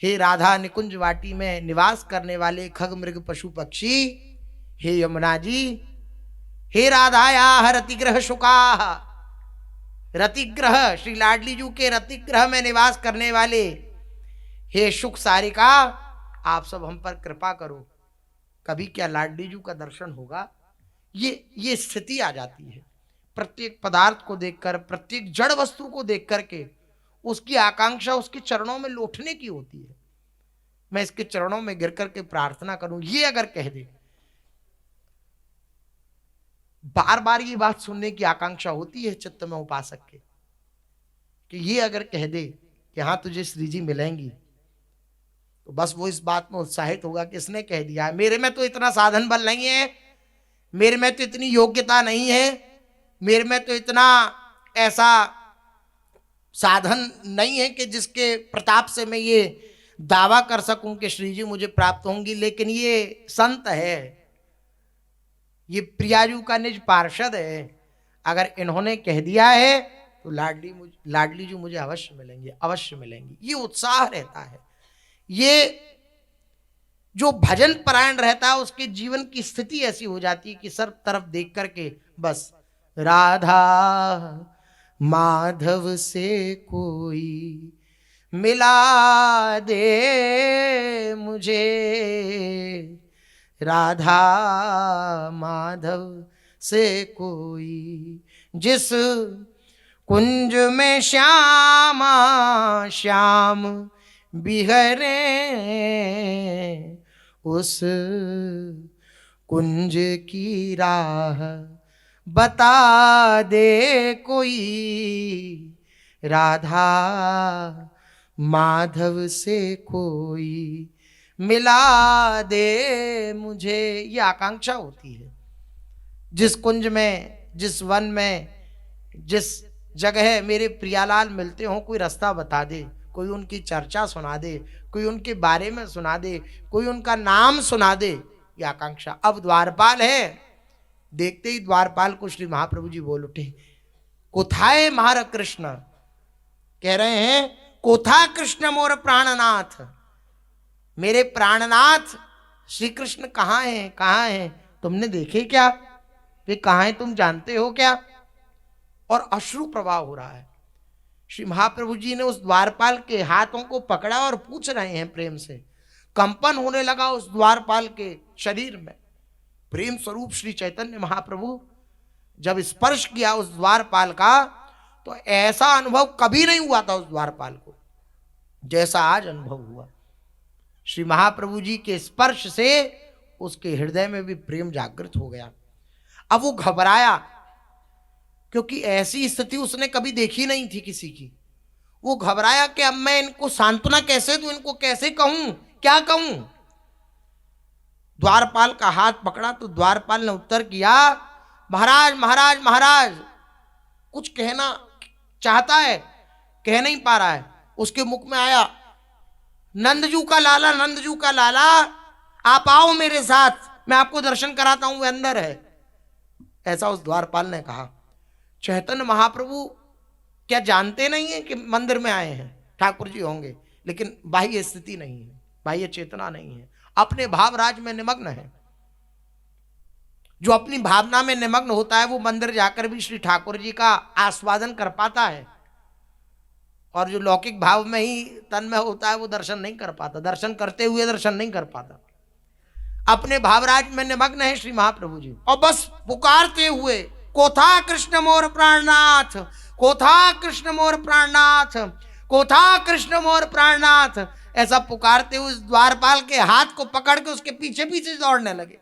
हे राधा निकुंज वाटी में निवास करने वाले खग मृग पशु पक्षी, हे यमुना जी, हे राधाया रतिग्रह शुका, रतिग्रह श्री लाडली जू के रतिग्रह में निवास करने वाले हे शुक सारिका, आप सब हम पर कृपा करो, कभी क्या लाडली जू का दर्शन होगा। ये स्थिति आ जाती है। प्रत्येक पदार्थ को देखकर, प्रत्येक जड़ वस्तु को देख करके उसकी आकांक्षा उसके चरणों में लौटने की होती है। मैं इसके चरणों में गिर करके प्रार्थना करूं, ये अगर कह दे, बार बार ये बात सुनने की आकांक्षा होती है चित्त में उपासक के, कि ये अगर कह दे कि हाँ तुझे श्री जी मिलेंगी, तो बस वो इस बात में उत्साहित होगा कि इसने कह दिया, मेरे में तो इतना साधन बल नहीं है, मेरे में तो इतनी योग्यता नहीं है, मेरे में तो इतना ऐसा साधन नहीं है कि जिसके प्रताप से मैं ये दावा कर सकूं कि श्री जी मुझे प्राप्त होंगी। लेकिन ये संत है, ये प्रियाजू का निज पार्षद है, अगर इन्होंने कह दिया है तो लाडली जी मुझे अवश्य मिलेंगे, अवश्य मिलेंगी। ये उत्साह रहता है। ये जो भजन परायण रहता है उसके जीवन की स्थिति ऐसी हो जाती है कि सर्व तरफ देख करके बस राधा माधव से कोई मिला दे मुझे, राधा माधव से कोई, जिस कुंज में श्यामा श्याम बिहरे, उस कुंज की राह बता दे कोई, राधा माधव से कोई मिला दे मुझे। ये आकांक्षा होती है। जिस कुंज में, जिस वन में, जिस जगह मेरे प्रियालाल मिलते हो, कोई रास्ता बता दे, कोई उनकी चर्चा सुना दे, कोई उनके बारे में सुना दे, कोई उनका नाम सुना दे, ये आकांक्षा। अब द्वारपाल है, देखते ही द्वारपाल को श्री महाप्रभु जी बोल उठे, कोथाए महार कृष्ण, कह रहे हैं कोथा कृष्ण मोर प्राणनाथ, मेरे प्राणनाथ श्री कृष्ण कहाँ हैं, कहाँ हैं, तुमने देखे क्या, वे कहाँ हैं, तुम जानते हो क्या। और अश्रु प्रवाह हो रहा है। श्री महाप्रभु जी ने उस द्वारपाल के हाथों को पकड़ा और पूछ रहे हैं प्रेम से। कंपन होने लगा उस द्वारपाल के शरीर में। प्रेम स्वरूप श्री चैतन्य महाप्रभु जब स्पर्श किया उस द्वारपाल का, तो ऐसा अनुभव कभी नहीं हुआ था उस द्वारपाल को जैसा आज अनुभव हुआ। श्री महाप्रभु जी के स्पर्श से उसके हृदय में भी प्रेम जागृत हो गया। अब वो घबराया, क्योंकि ऐसी स्थिति उसने कभी देखी नहीं थी किसी की। वो घबराया कि अब मैं इनको सांत्वना कैसे दूं, इनको कैसे कहूं, क्या कहूं। द्वारपाल का हाथ पकड़ा तो द्वारपाल ने उत्तर किया, महाराज महाराज महाराज, कुछ कहना चाहता है, कह नहीं पा रहा है। उसके मुख में आया, नंदजू का लाला, नंदजू का लाला, आप आओ मेरे साथ, मैं आपको दर्शन कराता हूं, वो अंदर है। ऐसा उस द्वारपाल ने कहा। चैतन्य महाप्रभु क्या जानते नहीं है कि मंदिर में आए हैं, ठाकुर जी होंगे, लेकिन बाह्य स्थिति नहीं है, बाह्य चेतना नहीं है, अपने भावराज में निमग्न है। जो अपनी भावना में निमग्न होता है वो मंदिर जाकर भी श्री ठाकुर जी का आस्वादन कर पाता है, और जो लौकिक भाव में ही तन में होता है वो दर्शन नहीं कर पाता, दर्शन करते हुए दर्शन नहीं कर पाता। अपने भावराज में निमग्न है श्री महाप्रभु जी, और बस पुकारते हुए कोथा कृष्ण मोर प्राणनाथ, कोथा कृष्ण मोर प्राणनाथ, कोथा कृष्ण मोर प्राणनाथ, ऐसा पुकारते हुए उस द्वारपाल के हाथ को पकड़ के उसके पीछे पीछे दौड़ने लगे।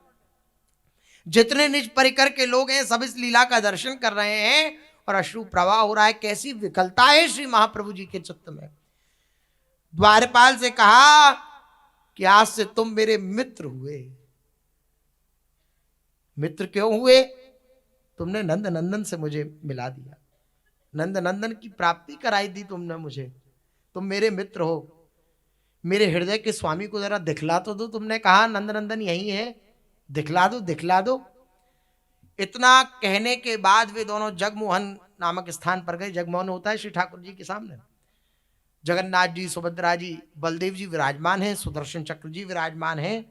जितने निज परिकर के लोग हैं सब इस लीला का दर्शन कर रहे हैं और अश्रु प्रवाह हो रहा है। कैसी विकलता है श्री महाप्रभु जी के चित्त में। द्वारपाल से कहा कि आज से तुम मेरे मित्र हुए। मित्र क्यों हुए? तुमने नंद नंदन से मुझे मिला दिया, नंद नंदन की प्राप्ति कराई दी तुमने मुझे, तुम मेरे मित्र हो। मेरे हृदय के स्वामी को जरा दिखला तो दो। तुमने कहा नंद नंदन यही है, दिखला दो दिखला दो। इतना कहने के बाद वे दोनों जगमोहन नामक स्थान पर गए। जगमोहन होता है श्री ठाकुर जी के सामने। जगन्नाथ जी, सुभद्रा जी, बलदेव जी विराजमान हैं, सुदर्शन चक्र जी विराजमान हैं।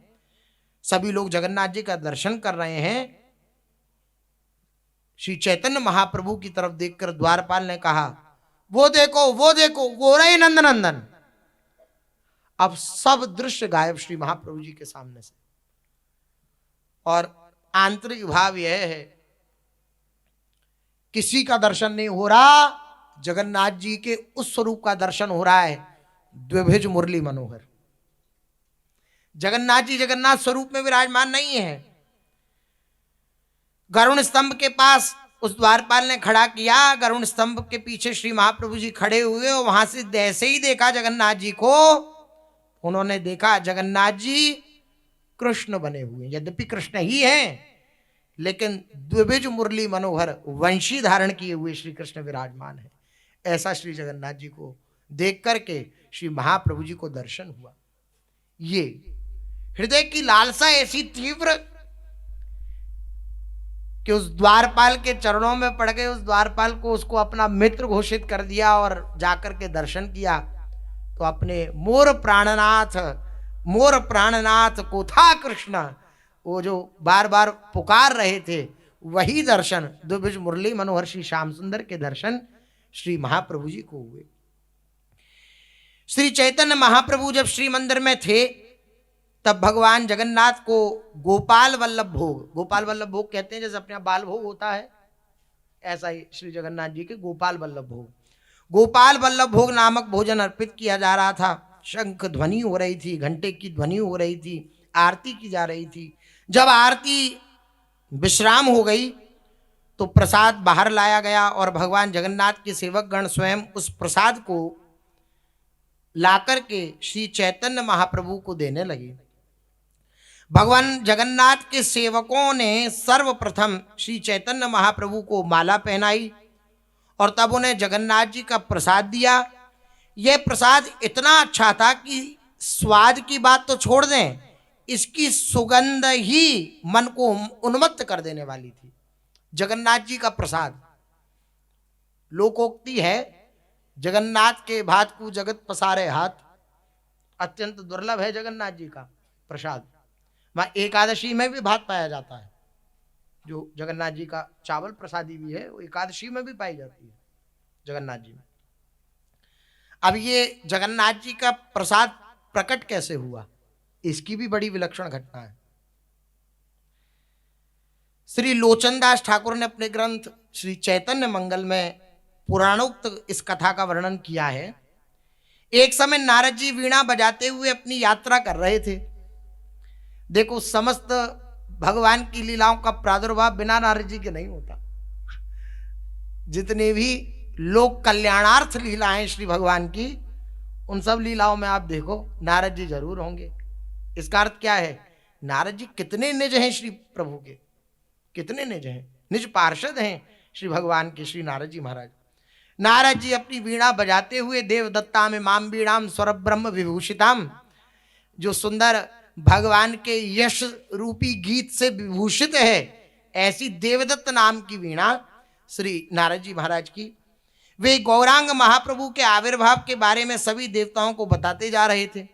सभी लोग जगन्नाथ जी का दर्शन कर रहे हैं। श्री चैतन्य महाप्रभु की तरफ देखकर द्वारपाल ने कहा, वो देखो वो देखो, वो रहे नंद नंदन। अब सब दृश्य गायब श्री महाप्रभु जी के सामने से। और आंतरिक भाव यह है, किसी का दर्शन नहीं हो रहा, जगन्नाथ जी के उस स्वरूप का दर्शन हो रहा है, द्विभुज मुरली मनोहर। जगन्नाथ जी जगन्नाथ स्वरूप में विराजमान नहीं है। गरुण स्तंभ के पास उस द्वारपाल ने खड़ा किया, गरुण स्तंभ के पीछे श्री महाप्रभु जी खड़े हुए और वहां से जैसे ही देखा जगन्नाथ जी को, उन्होंने देखा जगन्नाथ जी कृष्ण बने हुए। यद्यपि कृष्ण ही हैं, लेकिन द्विभुज मुरली मनोहर वंशी धारण किए हुए श्री कृष्ण विराजमान है। ऐसा श्री जगन्नाथ जी को देख करके श्री महाप्रभु जी को दर्शन हुआ। ये हृदय की लालसा ऐसी तीव्र कि उस द्वारपाल के चरणों में पड़ गए। उस द्वारपाल को उसको अपना मित्र घोषित कर दिया और जाकर के दर्शन किया। तो अपने मोर प्राणनाथ कोथा कृष्ण, वो जो बार बार पुकार रहे थे, वही दर्शन द्विभुज मुरली मनोहर श्री श्याम सुंदर के दर्शन श्री महाप्रभु जी को हुए। श्री चैतन्य महाप्रभु जब श्री मंदिर में थे तब भगवान जगन्नाथ को गोपाल वल्लभ भोग, गोपाल वल्लभ भोग कहते हैं, जैसे अपने यहाँ बाल भोग होता है, ऐसा ही श्री जगन्नाथ जी के गोपाल वल्लभ भोग, गोपाल वल्लभ भोग नामक भोजन अर्पित किया जा रहा था। शंख ध्वनि हो रही थी, घंटे की ध्वनि हो रही थी, आरती की जा रही थी। जब आरती विश्राम हो गई तो प्रसाद बाहर लाया गया और भगवान जगन्नाथ के सेवक गण स्वयं उस प्रसाद को लाकर के श्री चैतन्य महाप्रभु को देने लगे। भगवान जगन्नाथ के सेवकों ने सर्वप्रथम श्री चैतन्य महाप्रभु को माला पहनाई और तब उन्हें जगन्नाथ जी का प्रसाद दिया। यह प्रसाद इतना अच्छा था कि स्वाद की बात तो छोड़ दें, इसकी सुगंध ही मन को उन्मत्त कर देने वाली थी। जगन्नाथ जी का प्रसाद, लोकोक्ति है, जगन्नाथ के भात को जगत पसारे हाथ, अत्यंत दुर्लभ है जगन्नाथ जी का प्रसाद। वहाँ एकादशी में भी भात पाया जाता है, जो जगन्नाथ जी का चावल प्रसादी भी है, वो एकादशी में भी पाई जाती है जगन्नाथ जी में। अब ये जगन्नाथ जी का प्रसाद प्रकट कैसे हुआ, इसकी भी बड़ी विलक्षण घटना है। श्री लोचनदास ठाकुर ने अपने ग्रंथ श्री चैतन्य मंगल में पुराणोक्त इस कथा का वर्णन किया है। एक समय नारद जी वीणा बजाते हुए अपनी यात्रा कर रहे थे। देखो, समस्त भगवान की लीलाओं का प्रादुर्भाव बिना नारद जी के नहीं होता। जितने भी लोक कल्याणार्थ लीलाएं श्री भगवान की, उन सब लीलाओं में आप देखो नारद जी जरूर होंगे। इसका अर्थ क्या है? नारद जी कितने निज हैं श्री प्रभु के, कितने निज हैं, निज पार्षद हैं श्री भगवान के श्री नारद जी महाराज। नारद जी अपनी वीणा बजाते हुए देवदत्ता में माम वीणाम स्वर ब्रह्म विभूषिताम, जो सुंदर भगवान के यश रूपी गीत से विभूषित है, ऐसी देवदत्त नाम की वीणा श्री नारद जी महाराज की। वे गौरांग महाप्रभु के आविर्भाव के बारे में सभी देवताओं को बताते जा रहे थे।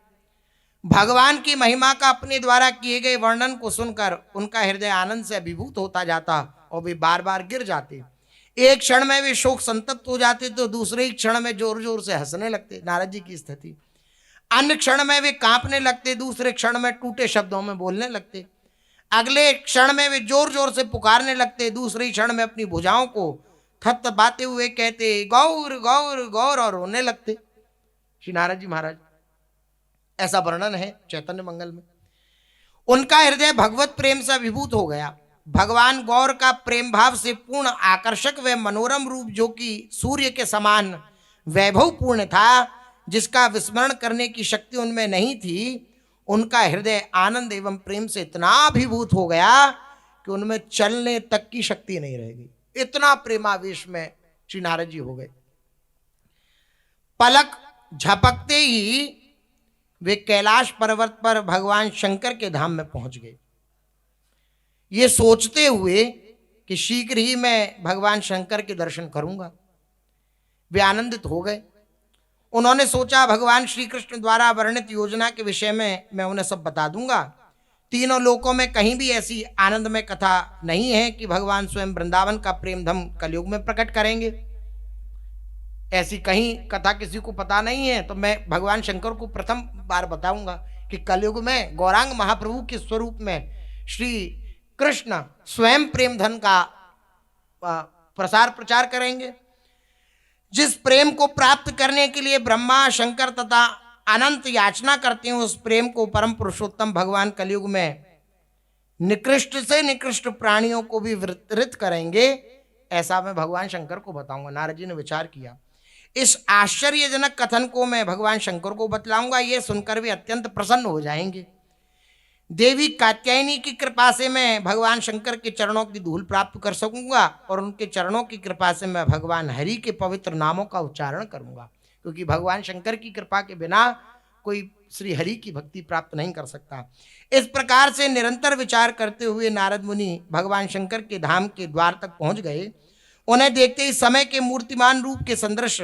भगवान की महिमा का अपने द्वारा किए गए वर्णन को सुनकर उनका हृदय आनंद से अभिभूत होता जाता और वे बार बार गिर जाते। एक क्षण में वे शोक संतप्त हो जाते तो दूसरे ही क्षण में जोर जोर से हंसने लगते। नारद जी की स्थिति। अन्य क्षण में वे कांपने लगते, दूसरे क्षण में टूटे शब्दों में बोलने लगते, अगले क्षण में वे जोर जोर से पुकारने लगते, दूसरे क्षण में अपनी भुजाओं को थपथपाते हुए कहते गौर गौर गौर और रोने लगते। श्री नारद जी महाराज, ऐसा वर्णन है चैतन्य मंगल में। उनका हृदय भगवत प्रेम से अभिभूत हो गया। भगवान गौर का प्रेम भाव से पूर्ण आकर्षक व मनोरम रूप, जो कि सूर्य के समान वैभव पूर्ण था, जिसका विस्मरण करने की शक्ति उनमें नहीं थी, उनका हृदय आनंद एवं प्रेम से इतना अभिभूत हो गया कि उनमें चलने तक की शक्ति नहीं रह गई। इतना प्रेमावेश में श्री नारद जी हो गए। पलक झपकते ही वे कैलाश पर्वत पर भगवान शंकर के धाम में पहुंच गए, ये सोचते हुए कि शीघ्र ही मैं भगवान शंकर के दर्शन करूंगा। वे आनंदित हो गए। उन्होंने सोचा भगवान श्री कृष्ण द्वारा वर्णित योजना के विषय में मैं उन्हें सब बता दूंगा। तीनों लोकों में कहीं भी ऐसी आनंदमय कथा नहीं है कि भगवान स्वयं वृंदावन का प्रेम धम कलयुग में प्रकट करेंगे। ऐसी कहीं कथा किसी को पता नहीं है, तो मैं भगवान शंकर को प्रथम बार बताऊंगा कि कलयुग में गौरांग महाप्रभु के स्वरूप में श्री कृष्ण स्वयं प्रेम धन का प्रसार प्रचार करेंगे। जिस प्रेम को प्राप्त करने के लिए ब्रह्मा शंकर तथा अनंत याचना करते हैं, उस प्रेम को परम पुरुषोत्तम भगवान कलयुग में निकृष्ट से निकृष्ट प्राणियों को भी वितरित करेंगे। ऐसा मैं भगवान शंकर को बताऊंगा। नारद जी ने विचार किया, इस आश्चर्यजनक कथन को मैं भगवान शंकर को बतलाऊंगा, ये सुनकर वे अत्यंत प्रसन्न हो जाएंगे। देवी कात्यायनी की कृपा से मैं भगवान शंकर के चरणों की धूल प्राप्त कर सकूंगा और उनके चरणों की कृपा से मैं भगवान हरि के पवित्र नामों का उच्चारण करूंगा, क्योंकि भगवान शंकर की कृपा के बिना कोई श्री हरि की भक्ति प्राप्त नहीं कर सकता। इस प्रकार से निरंतर विचार करते हुए नारद मुनि भगवान शंकर के धाम के द्वार तक पहुंच गए। उन्हें देखते ही समय के मूर्तिमान रूप के सदृश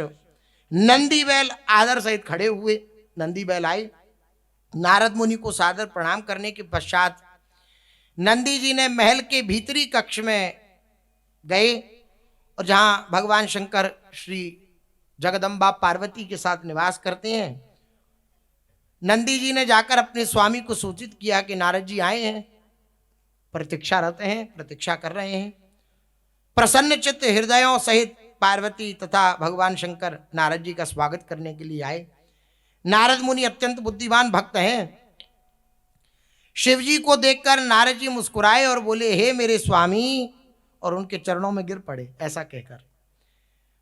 नंदी बैल आदर सहित खड़े हुए। नंदी बैल आए, नारद मुनि को सादर प्रणाम करने के पश्चात नंदी जी ने महल के भीतरी कक्ष में गए और जहां भगवान शंकर श्री जगदम्बा पार्वती के साथ निवास करते हैं, नंदी जी ने जाकर अपने स्वामी को सूचित किया कि नारद जी आए हैं, प्रतीक्षारत हैं, प्रतीक्षा कर रहे हैं। प्रसन्न चित्त हृदयों सहित पार्वती तथा भगवान शंकर नारद जी का स्वागत करने के लिए आए। नारद मुनि अत्यंत बुद्धिमान भक्त हैं। शिव जी को देखकर नारद जी मुस्कुराए और बोले, हे मेरे स्वामी, और उनके चरणों में गिर पड़े। ऐसा कहकर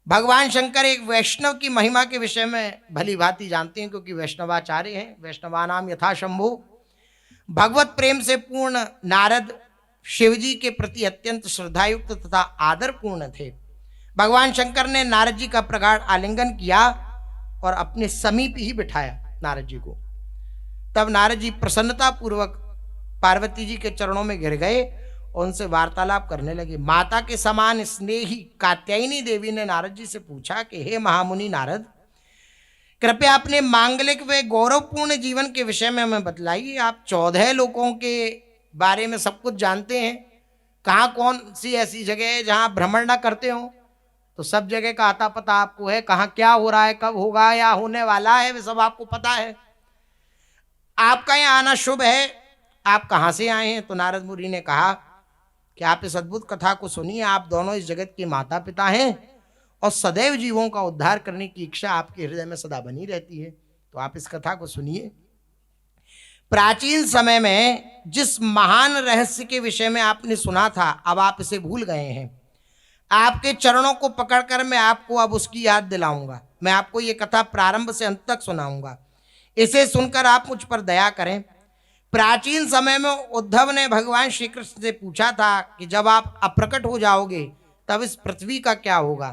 भगवान शंकर एक वैष्णव की महिमा के विषय में भली भांति जानते हैं, क्योंकि वैष्णवाचार्य हैं। वैष्णवानाम यथा शंभु। भगवत प्रेम से पूर्ण नारद शिव जी के प्रति अत्यंत श्रद्धायुक्त तथा आदरपूर्ण थे। भगवान शंकर ने नारद जी का प्रगाढ़ आलिंगन किया और अपने समीप ही बिठाया नारद जी को। तब नारद जी प्रसन्नता पूर्वक पार्वती जी के चरणों में गिर गए और उनसे वार्तालाप करने लगे। माता के समान स्नेही कात्यायनी देवी ने नारद जी से पूछा कि हे महामुनि नारद, कृपया अपने मांगलिक व गौरवपूर्ण जीवन के विषय में हमें बतलाइए। आप 14 लोगों के बारे में सब कुछ जानते हैं। कहाँ कौन सी ऐसी जगह है जहाँ भ्रमण न करते हो? तो सब जगह का आता पता आपको है। कहाँ क्या हो रहा है, कब होगा या होने वाला है, वे सब आपको पता है। आपका यहाँ आना शुभ है। आप कहाँ से आए हैं? तो नारद मुनि ने कहा कि आप इस अद्भुत कथा को सुनिए। आप दोनों इस जगत के माता पिता हैं और सदैव जीवों का उद्धार करने की इच्छा आपके हृदय में सदा बनी रहती है। तो आप इस कथा को सुनिए। प्राचीन समय में जिस महान रहस्य के विषय में आपने सुना था, अब आप इसे भूल गए हैं। आपके चरणों को पकड़कर मैं आपको अब उसकी याद दिलाऊंगा। मैं आपको ये कथा प्रारंभ से अंत तक सुनाऊंगा। इसे सुनकर आप मुझ पर दया करें। प्राचीन समय में उद्धव ने भगवान श्री कृष्ण से पूछा था कि जब आप अप्रकट हो जाओगे तब इस पृथ्वी का क्या होगा?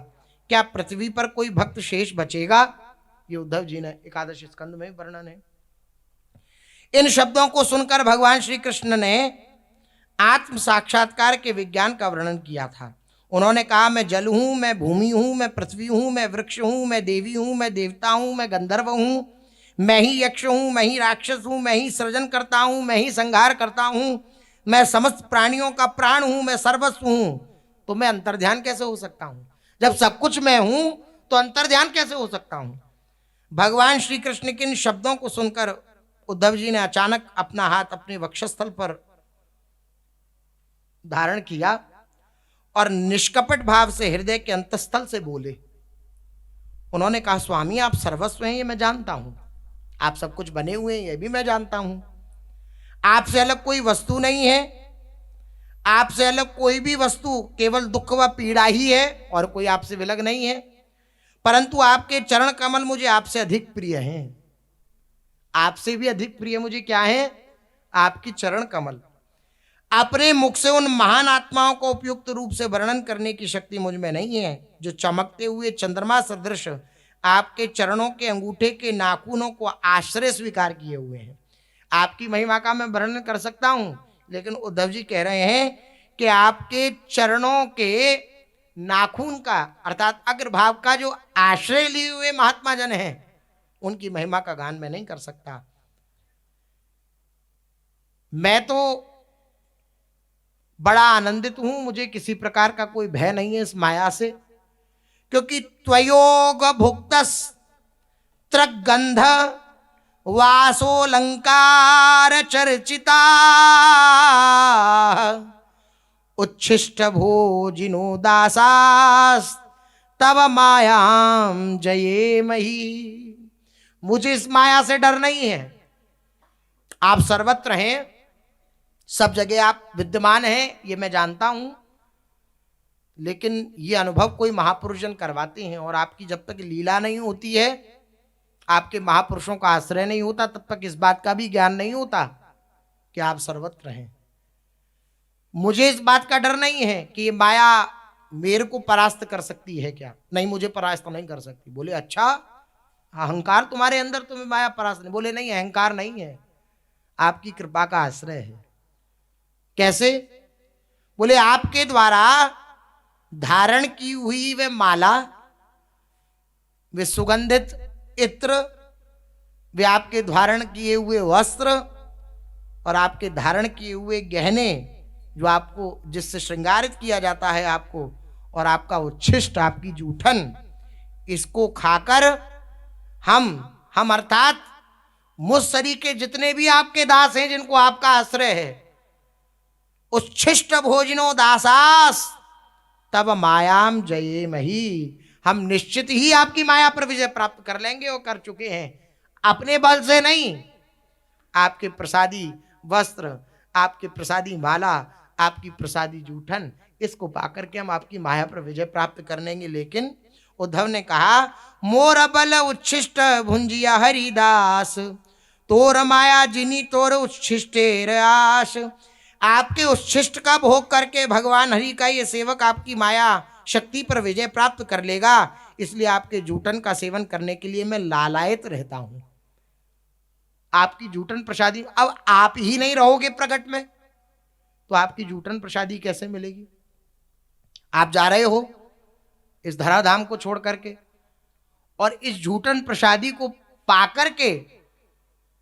क्या पृथ्वी पर कोई भक्त शेष बचेगा? ये उद्धव जी ने एकादश स्कंद में वर्णन है। इन शब्दों को सुनकर भगवान श्री कृष्ण ने आत्म साक्षात्कार के विज्ञान का वर्णन किया था। उन्होंने कहा, मैं जल हूं, मैं भूमि हूं, मैं पृथ्वी हूं, मैं वृक्ष हूं, मैं देवी हूं, मैं देवता हूं, मैं गंधर्व हूं, मैं ही यक्ष हूं, मैं ही राक्षस हूं, मैं ही सृजन करता हूं, मैं ही संहार करता हूं, मैं समस्त प्राणियों का प्राण हूं, मैं सर्वस्व हूं, तो मैं अंतर्ध्यान कैसे हो सकता हूं? जब सब कुछ मैं हूं तो अंतर्ध्यान कैसे हो सकता हूं? भगवान श्री कृष्ण के इन शब्दों को सुनकर उद्धव जी ने अचानक अपना हाथ अपने वक्षस्थल पर धारण किया और निष्कपट भाव से हृदय के अंतस्थल से बोले। उन्होंने कहा, स्वामी आप सर्वस्व हैं ये मैं जानता हूं, आप सब कुछ बने हुए हैं ये भी मैं जानता हूं, आपसे अलग कोई वस्तु नहीं है, आपसे अलग कोई भी वस्तु केवल दुख व पीड़ा ही है और कोई आपसे विलग नहीं है, परंतु आपके चरण कमल मुझे आपसे अधिक प्रिय हैं। आपसे भी अधिक प्रिय मुझे क्या है? आपकी चरण कमल। अपने मुख से उन महान आत्माओं को उपयुक्त रूप से वर्णन करने की शक्ति मुझ में नहीं है जो चमकते हुए चंद्रमा सदृश आपके चरणों के अंगूठे के नाखूनों को आश्रय स्वीकार किए हुए हैं। आपकी महिमा का मैं वर्णन कर सकता हूं, लेकिन उद्धव जी कह रहे हैं कि आपके चरणों के नाखून का अर्थात अग्रभाव का जो आश्रय लिए हुए महात्मा जन हैं उनकी महिमा का गान मैं नहीं कर सकता। मैं तो बड़ा आनंदित हूं, मुझे किसी प्रकार का कोई भय नहीं है इस माया से, क्योंकि त्वयोग भुक्तस त्रगंध वासोलंकार चर्चिता उच्छिष्ट भोजिनो दासास तब मायाम जये मही। मुझे इस माया से डर नहीं है, आप सर्वत्र हैं, सब जगह आप विद्यमान हैं ये मैं जानता हूं, लेकिन ये अनुभव कोई महापुरुष जन करवाते हैं और आपकी जब तक लीला नहीं होती है, आपके महापुरुषों का आश्रय नहीं होता, तब तक इस बात का भी ज्ञान नहीं होता कि आप सर्वत्र हैं। मुझे इस बात का डर नहीं है कि ये माया मेरे को परास्त कर सकती है क्या? नहीं, मुझे परास्त नहीं कर सकती। बोले अच्छा, अहंकार तुम्हारे अंदर, तुम्हें माया परास्त नहीं? बोले नहीं, अहंकार नहीं है, आपकी कृपा का आश्रय है। कैसे? बोले आपके द्वारा धारण की हुई वे माला, वे सुगंधित इत्र, वे आपके धारण किए हुए वस्त्र और आपके धारण किए हुए गहने जो आपको जिससे श्रृंगारित किया जाता है आपको, और आपका उच्छिष्ट, आपकी जूठन, इसको खाकर हम अर्थात मुझसरी के जितने भी आपके दास हैं जिनको आपका आश्रय है, उच्छिष्ट भोजनो दासास तब मायाम जये मही, हम निश्चित ही आपकी माया पर विजय प्राप्त कर लेंगे और कर चुके हैं, अपने बल से नहीं। आपके प्रसादी वस्त्र, आपके प्रसादी माला, आपकी प्रसादी जूठन, इसको पाकर के हम आपकी माया पर विजय प्राप्त कर लेंगे। लेकिन उद्धव ने कहा, मोर बल उच्छिष्ट भुंजिया हरिदास, तोर माया जिनी तोर उच्छिष्टेर आश। आपके उच्छिष्ट का भोग करके भगवान हरि का ये सेवक आपकी माया शक्ति पर विजय प्राप्त कर लेगा, इसलिए आपके जूठन का सेवन करने के लिए मैं लालायित रहता हूं। आपकी जूठन प्रसादी, अब आप ही नहीं रहोगे प्रकट में तो आपकी जूठन प्रसादी कैसे मिलेगी? आप जा रहे हो इस धराधाम को छोड़ करके, और इस जूठन प्रसादी को पाकर के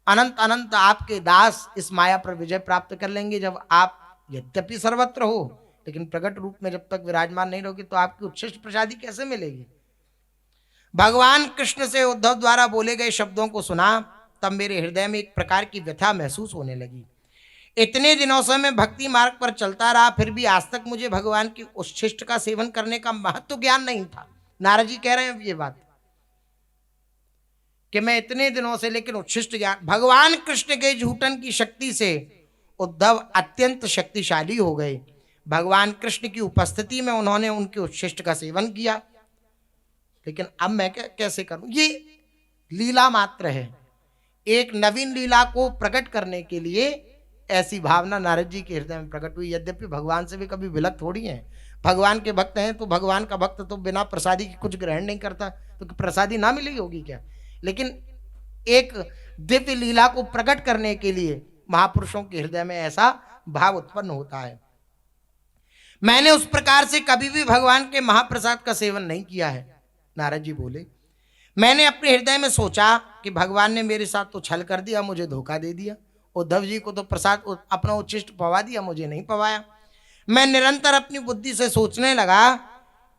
अनंत अनंत आपके दास इस माया पर विजय प्राप्त कर लेंगे। जब आप यद्यपि सर्वत्र हो लेकिन प्रकट रूप में जब तक विराजमान नहीं रहोगे तो आपकी उच्छिष्ट प्रसादी कैसे मिलेगी? भगवान कृष्ण से उद्धव द्वारा बोले गए शब्दों को सुना, तब मेरे हृदय में एक प्रकार की व्यथा महसूस होने लगी। इतने दिनों से मैं भक्ति मार्ग पर चलता रहा, फिर भी आज तक मुझे भगवान की उच्छिष्ट का सेवन करने का महत्व ज्ञान नहीं था। नारद जी कह रहे हैं ये बात कि मैं इतने दिनों से, लेकिन उच्छिष्ट ज्ञान, भगवान कृष्ण के जूठन की शक्ति से उद्धव अत्यंत शक्तिशाली हो गए। भगवान कृष्ण की उपस्थिति में उन्होंने उनके उच्छिष्ट का सेवन किया, लेकिन अब मैं कैसे करूं? ये लीला मात्र है, एक नवीन लीला को प्रकट करने के लिए ऐसी भावना नारद जी के हृदय में प्रकट हुई। यद्यपि भगवान से भी कभी विलग थोड़ी है, भगवान के भक्त हैं तो भगवान का भक्त तो बिना प्रसादी की कुछ ग्रहण नहीं करता, तो प्रसादी ना मिली होगी क्या? लेकिन एक दिव्य लीला को प्रकट करने के लिए महापुरुषों के हृदय में ऐसा भाव उत्पन्न होता है। मैंने उस प्रकार से कभी भी भगवान के महाप्रसाद का सेवन नहीं किया है। नारद जी बोले, मैंने अपने हृदय में सोचा कि कि भगवान ने मेरे साथ तो छल कर दिया, मुझे धोखा दे दिया। उद्धव जी को तो प्रसाद अपना उच्छिष्ट पवा दिया, मुझे नहीं पवाया। मैं निरंतर अपनी बुद्धि से सोचने लगा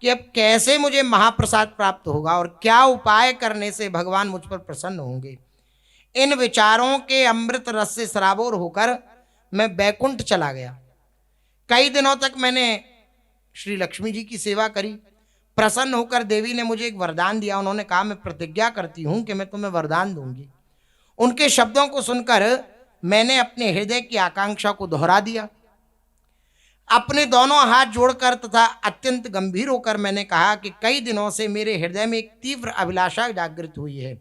कि अब कैसे मुझे महाप्रसाद प्राप्त होगा और क्या उपाय करने से भगवान मुझ पर प्रसन्न होंगे। इन विचारों के अमृत रस से सराबोर होकर मैं बैकुंठ चला गया। कई दिनों तक मैंने श्री लक्ष्मी जी की सेवा करी। प्रसन्न होकर देवी ने मुझे एक वरदान दिया। उन्होंने कहा, मैं प्रतिज्ञा करती हूं कि मैं तुम्हें वरदान दूंगी। उनके शब्दों को सुनकर मैंने अपने हृदय की आकांक्षा को दोहरा दिया। अपने दोनों हाथ जोड़कर तथा अत्यंत गंभीर होकर मैंने कहा कि कई दिनों से मेरे हृदय में एक तीव्र अभिलाषा जागृत हुई है।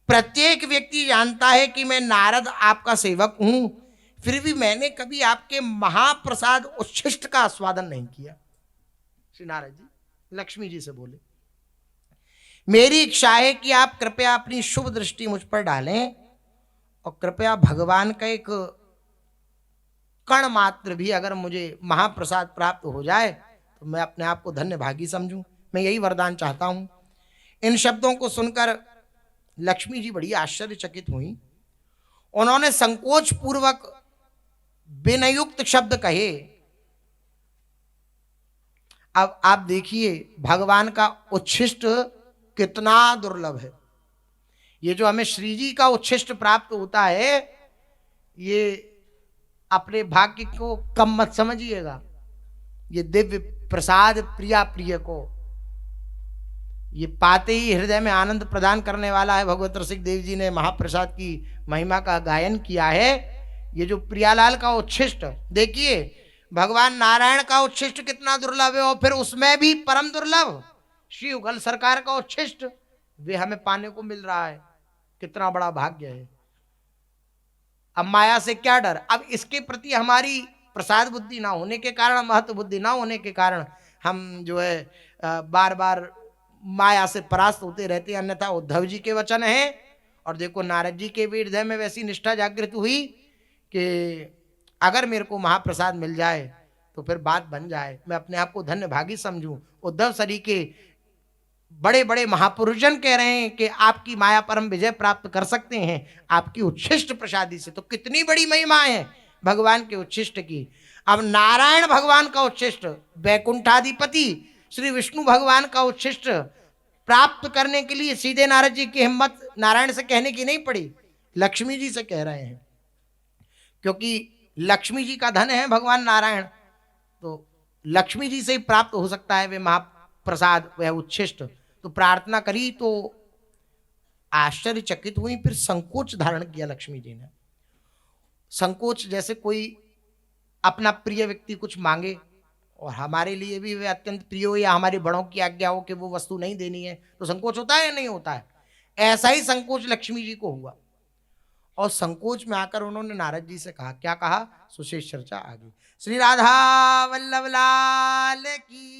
प्रत्येक व्यक्ति जानता है कि मैं नारद आपका सेवक हूं, फिर भी मैंने कभी आपके महाप्रसाद उच्छिष्ट का आस्वादन नहीं किया। श्री नारद जी लक्ष्मी जी से बोले, मेरी इच्छा है कि आप कृपया अपनी शुभ दृष्टि मुझ पर डालें और कृपया भगवान का एक कण मात्र भी अगर मुझे महाप्रसाद प्राप्त हो जाए तो मैं अपने आप को धन्य भागी समझूं। मैं यही वरदान चाहता हूं। इन शब्दों को सुनकर लक्ष्मी जी बड़ी आश्चर्यचकित हुई। उन्होंने संकोच पूर्वक विनयुक्त शब्द कहे। अब आप देखिए भगवान का उच्छिष्ट कितना दुर्लभ है। ये जो हमें श्री जी का उच्छिष्ट प्राप्त होता है, ये अपने भाग्य को कम मत समझिएगा। ये दिव्य प्रसाद प्रिया प्रिय को ये पाते ही हृदय में आनंद प्रदान करने वाला है। भगवत रसिक देव जी ने महाप्रसाद की महिमा का गायन किया है। ये जो प्रियालाल का उच्छिष्ट, देखिए भगवान नारायण का उच्छिष्ट कितना दुर्लभ है और फिर उसमें भी परम दुर्लभ श्री युगल सरकार का उच्छिष्ट वे हमें पाने को मिल रहा है। कितना बड़ा भाग्य है। अब माया से क्या डर। अब इसके प्रति हमारी प्रसाद बुद्धि ना होने के कारण, महत्व बुद्धि ना होने के कारण हम जो है बार बार माया से परास्त होते रहते हैं। अन्यथा उद्धव जी के वचन हैं और देखो नारद जी के भी हृदय में वैसी निष्ठा जागृत हुई कि अगर मेरे को महाप्रसाद मिल जाए तो फिर बात बन जाए, मैं अपने आप को धन्य भागी समझूं। उद्धव सरी के बड़े बड़े महापुरुषजन कह रहे हैं कि आपकी माया पर हम विजय प्राप्त कर सकते हैं आपकी उच्छिष्ट प्रसादी से। तो कितनी बड़ी महिमा है भगवान के उच्छिष्ट की। अब नारायण भगवान का उच्छिष्ट, वैकुंठाधिपति श्री विष्णु भगवान का उच्छिष्ट प्राप्त करने के लिए सीधे नारद जी की हिम्मत नारायण से कहने की नहीं पड़ी, लक्ष्मी जी से कह रहे हैं। क्योंकि लक्ष्मी जी का धन है भगवान नारायण, तो लक्ष्मी जी से ही प्राप्त हो सकता है वे महाप्रसाद, वह उच्छिष्ट। तो प्रार्थना करी तो आश्चर्यचकित हुई। फिर संकोच धारण किया लक्ष्मी जी ने। संकोच जैसे कोई अपना प्रिय व्यक्ति कुछ मांगे और हमारे लिए भी वे अत्यंत प्रिय हो या हमारे बड़ों की आज्ञा हो कि वो वस्तु नहीं देनी है, तो संकोच होता है या नहीं होता है। ऐसा ही संकोच लक्ष्मी जी को हुआ और संकोच में आकर उन्होंने नारद जी से कहा। क्या कहा, सुशेष चर्चा आगे। श्री राधा वल्लभ लाल की